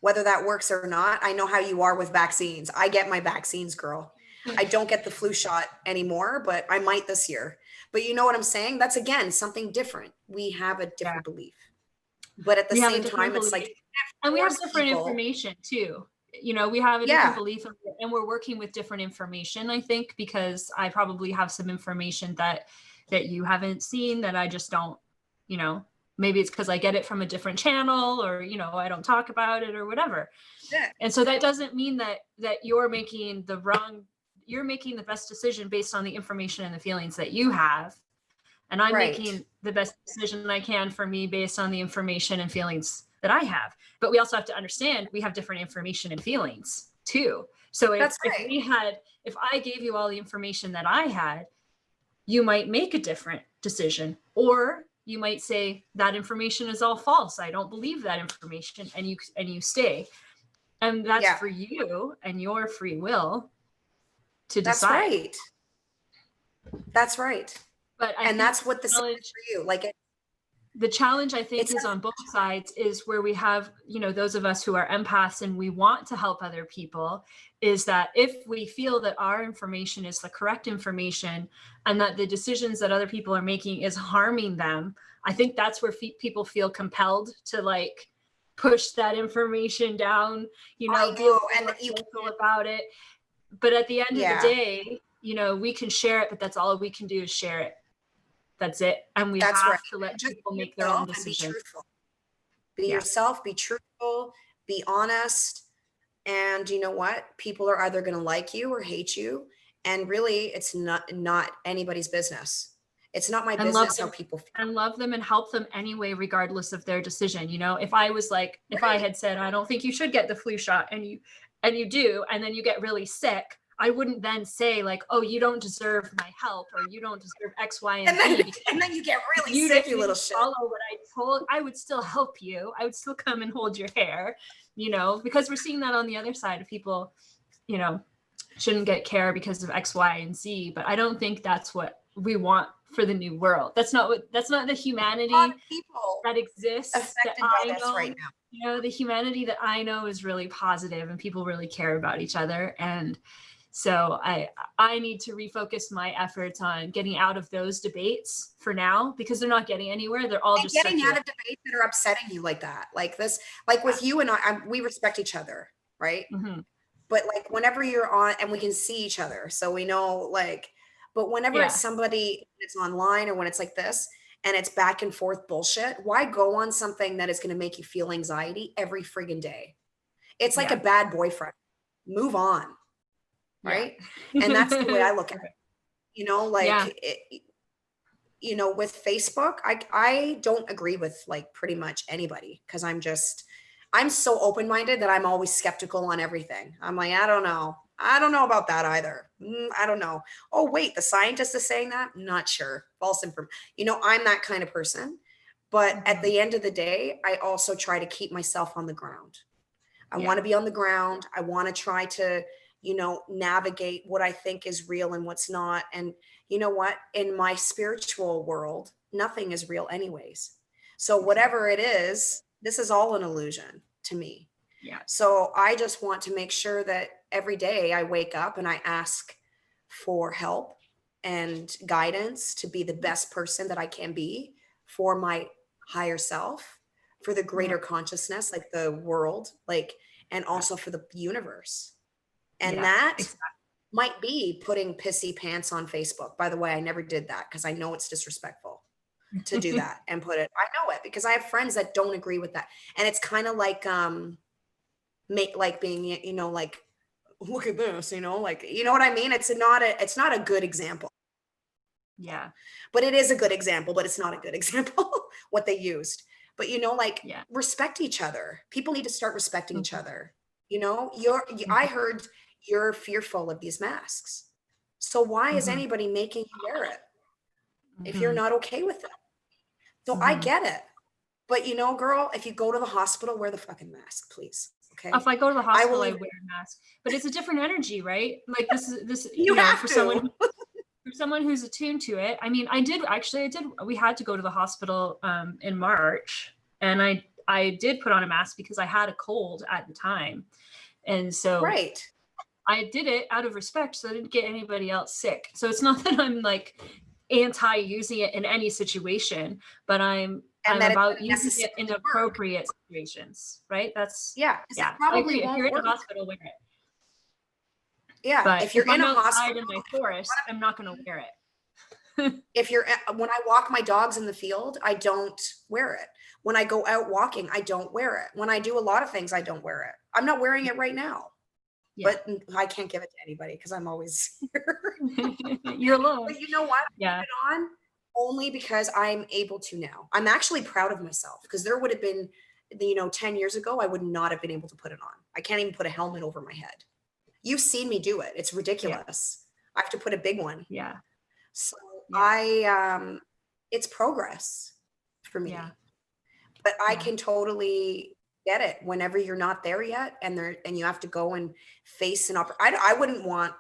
Whether that works or not, I know how you are with vaccines. I get my vaccines, girl. I don't get the flu shot anymore, but I might this year. But you know what I'm saying? That's again something different. We have a Yeah. different belief. But at the We have a same different time, it's belief. like And we have force different people. information too. You know, we have a different Yeah, belief and we're working with different information, I think, because I probably have some information that you haven't seen that I just don't, you know, maybe it's because I get it from a different channel or, you know, I don't talk about it or whatever. yeah, And so that doesn't mean that you're making you're making the best decision based on the information and the feelings that you have. And I'm right. making the best decision I can for me based on the information and feelings that I have. But we also have to understand we have different information and feelings too. So That's if I gave you all the information that I had, you might make a different decision, or you might say that information is all false. I don't believe that information, and you stay. And that's yeah, for you and your free will to that's decide. right. That's right. But I And think that's what the same is for you. Like the challenge I think it's is on both sides is where we have, you know, those of us who are empaths and we want to help other people, is that if we feel that our information is the correct information and that the decisions that other people are making is harming them, I think that's where people feel compelled to like push that information down, you I know, be a know, little and more you vocal about it. But at the end of the yeah, day, you know, we can share it, but that's all we can do is share it. That's it. And we that's right. have to let And just people be make their own yourself and be decision. truthful. Be Yeah. yourself, be truthful, be honest. And you know what? People are either going to like you or hate you. And really, it's not anybody's business. It's not my And love business how them people feel. and love them and help them anyway, regardless of their decision. You know, if I was like, if I Right. had said, I don't think you should get the flu shot, and you do, and then you get really sick, I wouldn't then say like, oh, you don't deserve my help or you don't deserve X, Y, and And then Z, because and then you get really you sick, you didn't little shit. follow what I told. I would still help you. I would still come and hold your hair, you know, because we're seeing that on the other side of people, you know, shouldn't get care because of X, Y, and Z. But I don't think that's what we want for the new world. That's not the A lot of humanity people that exists that affected by I this right know. now. You know, the humanity that I know is really positive and people really care about each other. And so I need to refocus my efforts on getting out of those debates for now, because they're not getting anywhere. They're all And just getting circular. out of debates that are upsetting you like that, like this, like with you and we respect each other, right? Mm-hmm. But like whenever you're on and we can see each other, so we know like, but whenever it's Yeah. somebody it's online or when it's like this and it's back and forth bullshit, why go on something that is going to make you feel anxiety every friggin' day? It's like a Yeah. bad boyfriend. Move on, Yeah. right? And that's the way I look at it. You know, Yeah. like you know, with Facebook, I don't agree with like pretty much anybody because I'm so open-minded that I'm always skeptical on everything. I'm like, I don't know. I don't know about that either. I don't know. Oh, wait, the scientist is saying that? Not sure. False information. You know, I'm that kind of person. But at Mm-hmm. the end of the day, I also try to keep myself on the ground. I want Yeah. to be on the ground. I want to try to, you know, navigate what I think is real and what's not. And you know what? In my spiritual world, nothing is real, anyways. So, whatever Exactly. it is, this is all an illusion to me. Yeah. So, I just want to make sure that every day I wake up and I ask for help and guidance to be the best person that I can be for my higher self, for the Yeah. greater consciousness, like the world, like, and Yeah. also for the universe. And Yeah. that Exactly. might be putting pissy pants on Facebook. By the way, I never did that because I know it's disrespectful to do that and put it. I know it because I have friends that don't agree with that. And it's kind of like make like being, you know, like look at this, you know, like you know what I mean? It's not a good example. Yeah. But it is a good example, but it's not a good example what they used. But you know, like Yeah. respect each other. People need to start respecting each Mm-hmm. other. You know, I Mm-hmm. heard you're fearful of these masks. So why is Mm-hmm. anybody making you wear it if you're Mm-hmm. not okay with it? So I Mm-hmm. get it. But you know, girl, if you go to the hospital, wear the fucking mask, please. If Okay. I go to the I will hospital, I leave. wear a mask, but it's a different energy, right? Like this, You you know, have to. for someone who's attuned to it. I mean, I did, we had to go to the hospital in March, and I did put on a mask because I had a cold at the time. And so Right. I did it out of respect so I didn't get anybody else sick. So it's not that I'm like anti using it in any situation, but and I'm that it's about gonna using it in necessarily work. appropriate situations, right? That's Yeah, because it yeah, I probably agree. If you're won't in a work. hospital, wear it. Yeah, But if if you're in I'm a outside hospital, in my forest, I'm not gonna wear it. if you're when I walk my dogs in the field, I don't wear it. When I go out walking, I don't wear it. When I do a lot of things, I don't wear it. I'm not wearing it right now, Yeah. but I can't give it to anybody because I'm always here. You're alone. But you know what? I Yeah. put it on only because I'm able to now. I'm actually proud of myself because there would have been, 10 years ago, I would not have been able to put it on. I can't even put a helmet over my head. You've seen me do it. It's Yeah. ridiculous. I have to put a big one. Yeah. So Yeah. it's progress for Yeah. me. But I Yeah. can totally get it whenever you're not there yet and you have to go and face I wouldn't want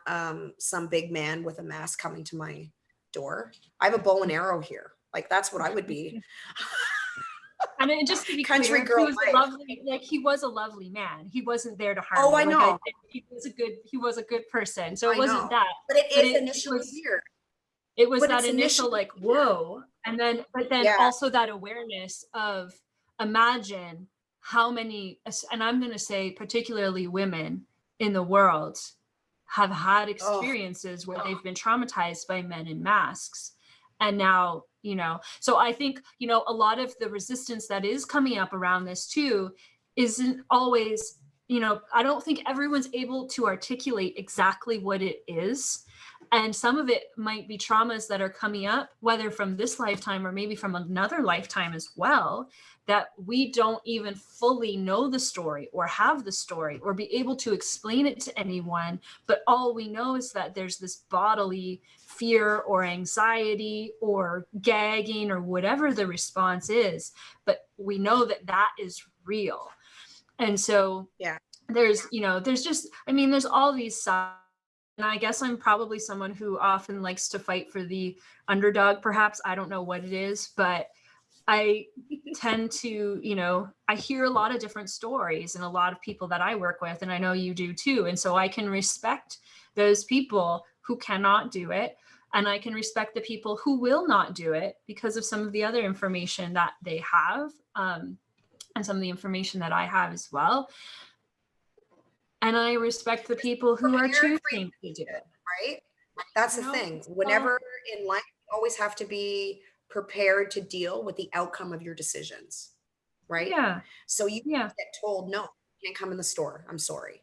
some big man with a mask coming to my door. I have a bow and arrow here. Like that's what I would be. And then just to be Country clear, girl life. he was a lovely man. He wasn't there to harm Oh, you. I Like I know. said, he was a good person. So it I wasn't know. that, But it but is initially weird. it was But that it's initial initially like, weird. whoa. And then, but then Yeah. also that awareness of imagine how many, and I'm going to say particularly women in the world have had Oh, experiences where they've been traumatized by men in masks. And now, so I think, a lot of the resistance that is coming up around this too isn't always, I don't think everyone's able to articulate exactly what it is. And some of it might be traumas that are coming up, whether from this lifetime or maybe from another lifetime as well, that we don't even fully know the story or have the story or be able to explain it to anyone. But all we know is that there's this bodily fear or anxiety or gagging or whatever the response is. But we know that that is real. And so yeah. there's just, there's all these sides. And I guess I'm probably someone who often likes to fight for the underdog, perhaps. I don't know what it is, but I tend to, I hear a lot of different stories and a lot of people that I work with, and I know you do too. And so I can respect those people who cannot do it. And I can respect the people who will not do it because of some of the other information that they have, and some of the information that I have as well. And I respect the people who are Prepared for choosing to do it. right? That's the thing. Whenever in life, you always have to be prepared to deal with the outcome of your decisions, right? Yeah. So you Yeah. get told, no, you can't come in the store. I'm sorry.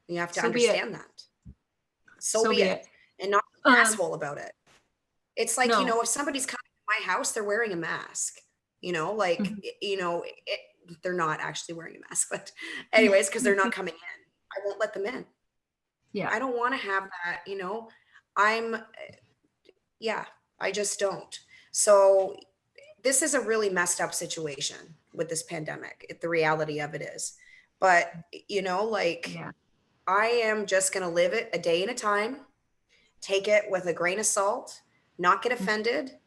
You have to So be it. understand that. So So be be it. it. And not be an asshole about it. It's like, No. if somebody's coming to my house, they're wearing a mask, like, Mhm. they're not actually wearing a mask, but anyways, because they're not coming in. I won't let them in. Yeah. I don't want to have that, I'm, yeah, I just don't. So this is a really messed up situation with this pandemic. The reality of it is, but like Yeah. I am just going to live it a day at a time, take it with a grain of salt, not get offended.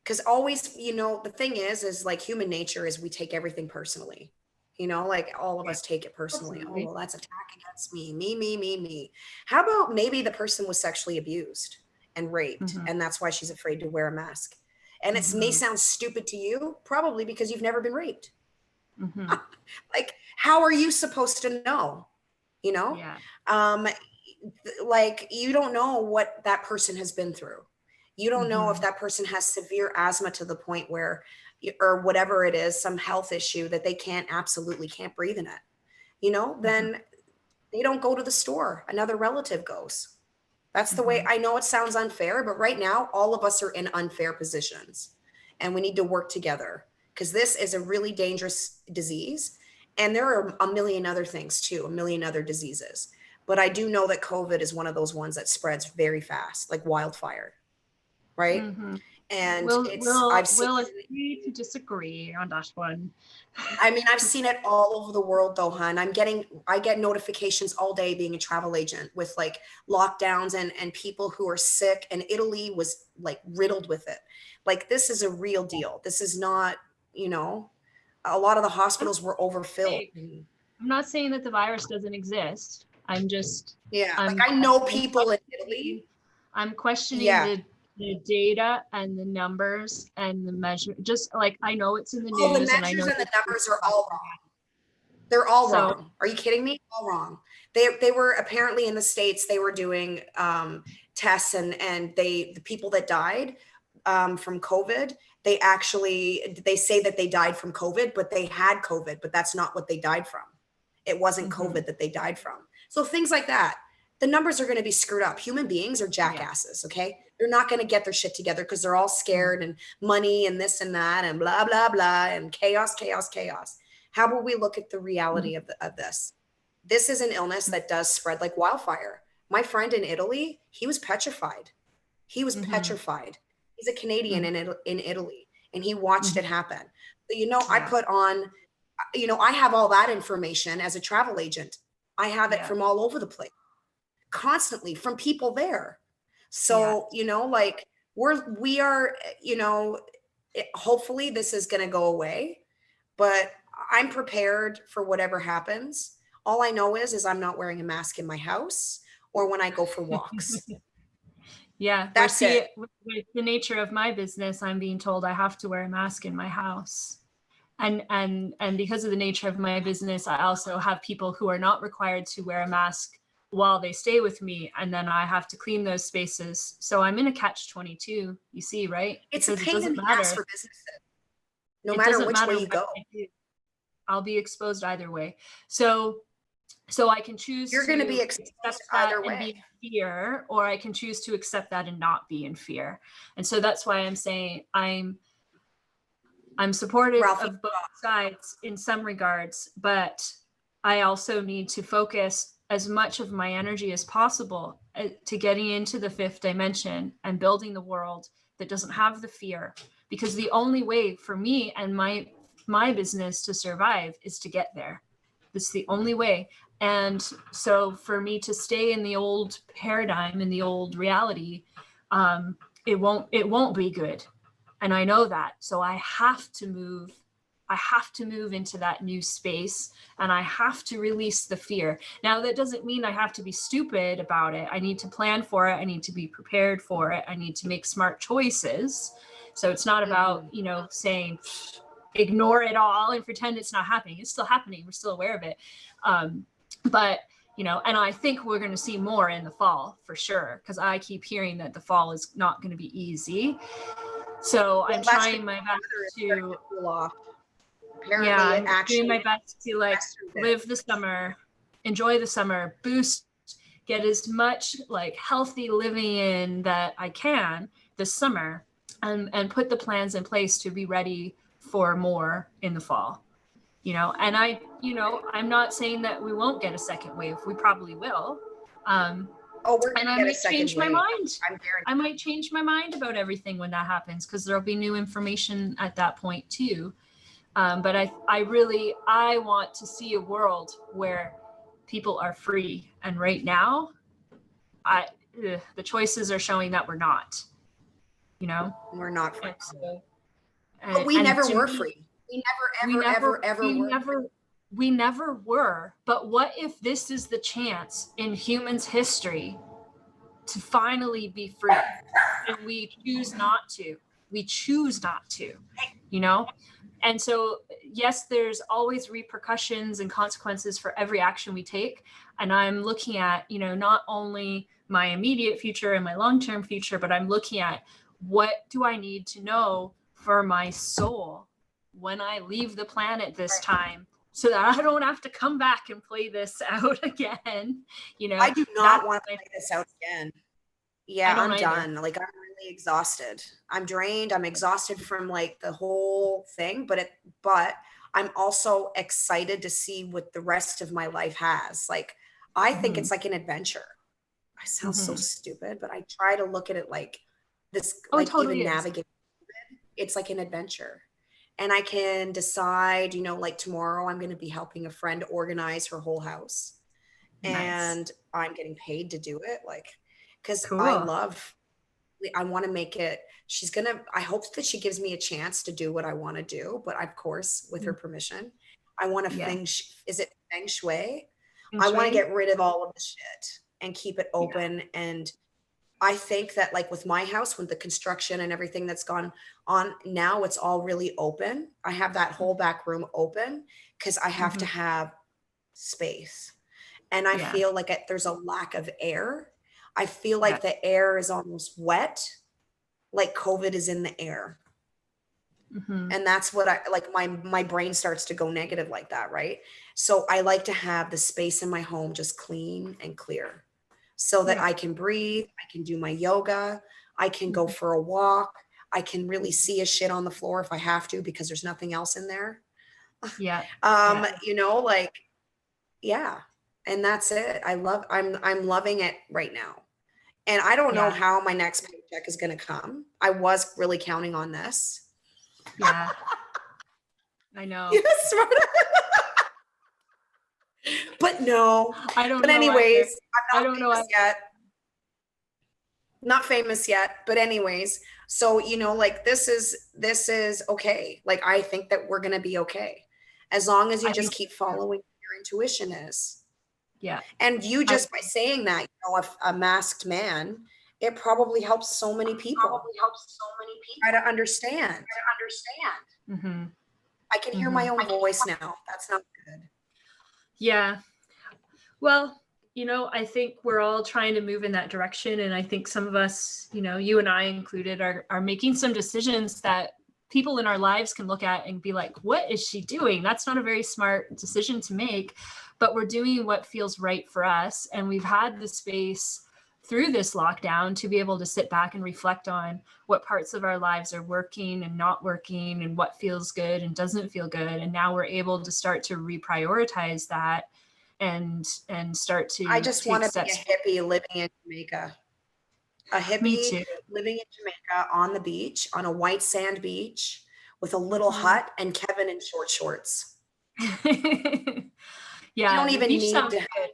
Because always, the thing is like human nature is we take everything personally. Like all of Yeah. us take it personally. Oh, Absolutely. well, that's attack against me, me. How about maybe the person was sexually abused and raped, Mm-hmm. and that's why she's afraid to wear a mask? And it may Mm-hmm. sound stupid to you, probably because you've never been raped. Mm-hmm. Like, how are you supposed to know? You know, Yeah. um, like you don't know what that person has been through. You don't know if Mm-hmm. that person has severe asthma to the point where, or whatever it is, some health issue that they absolutely can't breathe in it. Mm-hmm. Then they don't go to the store. Another relative goes. That's the way. Mm-hmm. I know it sounds unfair, but right now all of us are in unfair positions and we need to work together because this is a really dangerous disease. And there are a million other things too, a million other diseases. But I do know that COVID is one of those ones that spreads very fast, like wildfire, right? Mm-hmm. And We'll I've we'll seen, we'll agree to disagree on that one. I've seen it all over the world though, hun. I get notifications all day being a travel agent with like lockdowns and people who are sick, and Italy was like riddled with it. Like this is a real deal. This is not, a lot of the I'm hospitals were overfilled. saying I'm not saying that the virus doesn't exist. I'm just, Yeah, like I'm, I know I'm people in Italy. I'm questioning Yeah. the data and the numbers and the measure. Just like I know it's in the Oh, the news, and I measures know and the that numbers are all wrong. They're all so wrong. Are you kidding me? All wrong. They were apparently in the States, they were doing tests, and the people that died from COVID, they say that they died from COVID, but they had COVID, but that's not what they died from. It wasn't COVID that they died from. So things like that. The numbers are going to be screwed up. Human beings are yeah. jackasses, okay? They're not going to get their shit together because they're all scared and money and this and that and blah, blah, blah, and chaos, chaos, chaos. How about we look at the reality of this? This is an illness that does spread like wildfire. My friend in Italy, he was petrified. He was petrified. He's a Canadian in Italy, and he watched it happen. But, I Yeah. put on, I have all that information as a travel agent. I have it Yeah. from all over the place, constantly from people there. Yeah. So, like we are, hopefully this is going to go away, but I'm prepared for whatever happens. All I know is I'm not wearing a mask in my house or when I go for walks. Yeah. That's it. With the nature of my business, I'm being told I have to wear a mask in my house. And because of the nature of my business, I also have people who are not required to wear a mask while they stay with me, and then I have to clean those spaces. So I'm in a catch-22, you see, right? It's a Because it pain in doesn't the ass matter. for businesses, no It matter doesn't which way matter you what go. I do. I'll be exposed either way. So I can choose You're going to be to exposed accept that either and way. be in fear, or I can choose to accept that and not be in fear. And so that's why I'm saying I'm supportive Ralphie, of both sides in some regards, but I also need to focus as much of my energy as possible to getting into the fifth dimension and building the world that doesn't have the fear. Because the only way for me and my business to survive is to get there. It's the only way. And so for me to stay in the old paradigm, in the old reality, it won't be good. And I know that. So I have to move into that new space, and I have to release the fear. Now, that doesn't mean I have to be stupid about it. I need to plan for it. I need to be prepared for it. I need to make smart choices. So it's not about, saying ignore it all and pretend it's not happening. It's still happening. We're still aware of it. But and I think we're going to see more in the fall for sure, because I keep hearing that the fall is not going to be easy. So I'm trying my best to cool off. Apparently it I'm actually doing my best to yesterday. live the summer, enjoy the summer, boost, get as much healthy living in that I can this summer, and put the plans in place to be ready for more in the fall. And I'm not saying that we won't get a second wave. We probably will. We're And gonna I get a might second change my wave. mind. I'm guaranteed. I might change my mind about everything when that happens, because there'll be new information at that point too. But I want to see a world where people are free. And right now, the choices are showing that we're not. We're not free. But we never were free. We we never were. But what if this is the chance in humans' history to finally be free, and we choose not to? We choose not to, And so, yes, there's always repercussions and consequences for every action we take. And I'm looking at, not only my immediate future and my long-term future, but I'm looking at what do I need to know for my soul when I leave the planet this time, so that I don't have to come back and play this out again. I do not want to play this out again. Yeah, I'm done. I'm really exhausted. I'm drained. I'm exhausted from the whole thing, but I'm also excited to see what the rest of my life has. I think it's like an adventure. I sound so stupid, but I try to look at it like this, totally even navigate. It's like an adventure. And I can decide, tomorrow I'm going to be helping a friend organize her whole house. Nice. And I'm getting paid to do it. Because cool. I want to make it, I hope that she gives me a chance to do what I want to do, but of course, with her permission, I want to is it feng shui? I want to Shui. get rid of all of the shit and keep it Yeah. open. And I think that like with my house, with the construction and everything that's gone on now, it's all really open. I have that whole back room open because I have to Mm-hmm. have space. And I Yeah. feel like there's a lack of air. I feel Yeah. like the air is almost wet, like COVID is in the air. Mm-hmm. And that's what I like, my brain starts to go negative like that, right? So I like to have the space in my home just clean and clear so that Yeah. I can breathe, I can do my yoga, I can go Mm-hmm. for a walk, I can really see a shit on the floor if I have to because there's nothing else in there. Yeah. Yeah. You know, like yeah. And that's it. I'm loving it right now. And I don't know Yeah. how my next paycheck is going to come. I was really counting on this. Yeah. I know. Yes, but no. I don't But know either. anyways, I'm I not don't know famous either. yet. Not famous yet, but anyways, so you know, like this is okay. Like I think that we're gonna be okay. As long as you I just think, keep following what your intuition is. yeah. And you I just by saying that, you know, a masked man, it probably helps so many people try to understand. mm-hmm. I can hear Mm-hmm. my own voice now. That's not good. Yeah. Well, I think we're all trying to move in that direction. And I think some of us, you and I included, are making some decisions that people in our lives can look at and be like, what is she doing? That's not a very smart decision to make, but we're doing what feels right for us. And we've had the space through this lockdown to be able to sit back and reflect on what parts of our lives are working and not working and what feels good and doesn't feel good. And now we're able to start to reprioritize that and start I to just want take to be a steps. hippie living in Jamaica. A Me hippie too. living in Jamaica on the beach, on a white sand beach with a little Mhm. hut and Kevin in short shorts. You Yeah, don't the even beach need sounds to have good.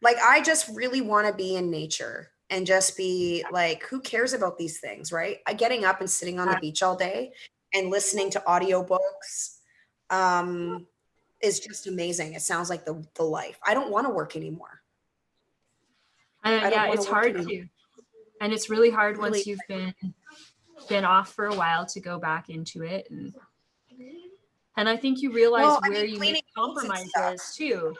like I just really want to be in nature and just be like, who cares about these things, right? Getting up and sitting on the beach all day and listening to audiobooks um, is just amazing. It sounds like the life. I don't want to work anymore. I don't Yeah, want to it's work hard anymore. to, and it's really hard Really, once you've been off for a while to go back into it, and I think you realize well, I where mean, you make cleaning boats and stuff. compromises too.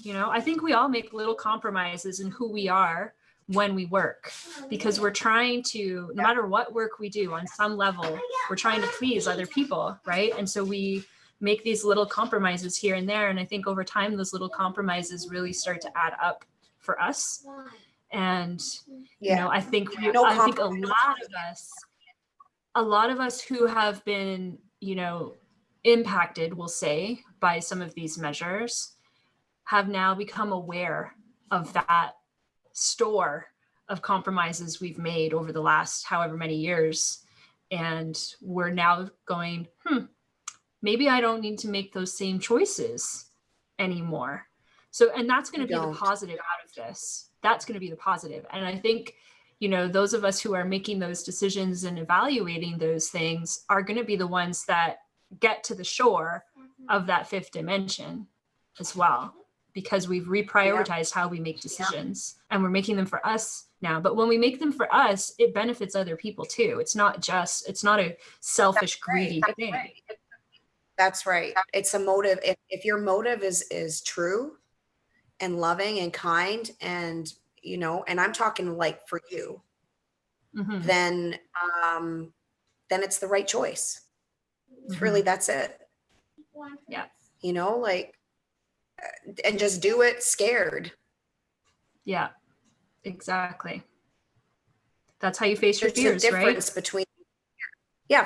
I think we all make little compromises in who we are when we work, because we're trying to, no Yeah. matter what work we do on some level, we're trying to please other people, right? And so we make these little compromises here and there. And I think over time, those little compromises really start to add up for us. And, Yeah. No I think compromise. a lot of us who have been, impacted, we'll say, by some of these measures have now become aware of that store of compromises we've made over the last however many years. And we're now going, maybe I don't need to make those same choices anymore. So, and that's going You to be the don't. positive out of this. That's going to be the positive. And I think, those of us who are making those decisions and evaluating those things are going to be the ones that get to the shore of that fifth dimension as well, because we've reprioritized how we make decisions and we're making them for us now. But when we make them for us, it benefits other people too. It's not a selfish, greedy thing. That's right. It's a motive. If your motive is true and loving and kind and and I'm talking like for you, Mm-hmm. then um then it's the right choice. It's really Mm-hmm. that's it. Yeah. Like and just do it scared. Yeah, exactly. That's how you face your There's a fears, right? difference between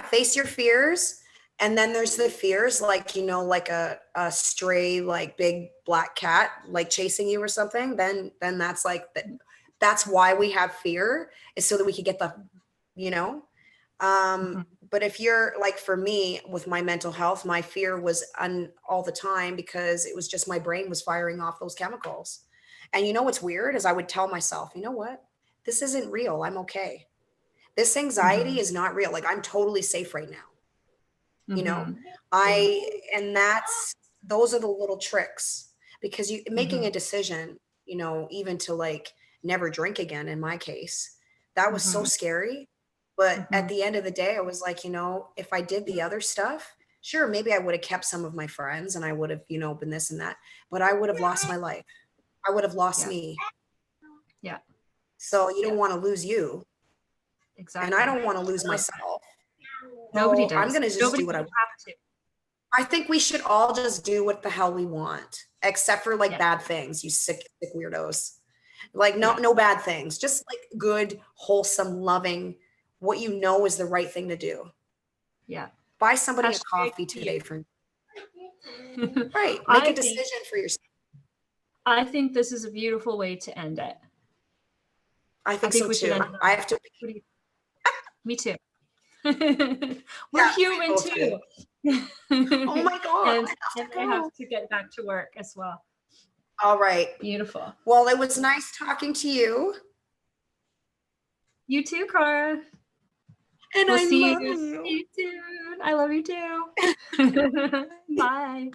face your fears. And then there's the fears like, like a stray, like big black cat, like chasing you or something. Then that's like that's why we have fear, is so that we could get the, you know, Mm-hmm. but if you're like, for me with my mental health, my fear was all the time because it was just my brain was firing off those chemicals. And what's weird is I would tell myself, you know what? This isn't real. I'm okay. This Mm-hmm. anxiety is not real. Like I'm totally safe right now. you know Mm-hmm. I and those are the little tricks, because you making a decision, you know, even to like never drink again in my case, that was so scary. But at the end of the day, I was like, you know, if I did the other stuff, sure, maybe I would have kept some of my friends and I would have, you know, been this and that, but I would have lost my life. I would have lost Yeah. me. Yeah. So you don't Yeah. want to lose you. And Exactly. I don't want to lose myself. Nobody So I'm does. going to just Nobody do what I would want. have to. I think we should all just do what the hell we want, except for like Yeah. bad things, you sick weirdos. Like no, Yeah. no bad things, just like good, wholesome, loving, what you know is the right thing to do. Yeah. Buy somebody a Hashtag coffee you. today for right. Make a I think decision for yourself. I think this is a beautiful way to end it. I I think think so we should too. end it. I have to. Me too. Yeah, We're we human both too. Oh my god, and I have to I have go. to get back to work as well. All right. Beautiful. Well, it was nice talking to you. You too, Cara. And We'll I see love you you. soon. I love you too. Bye.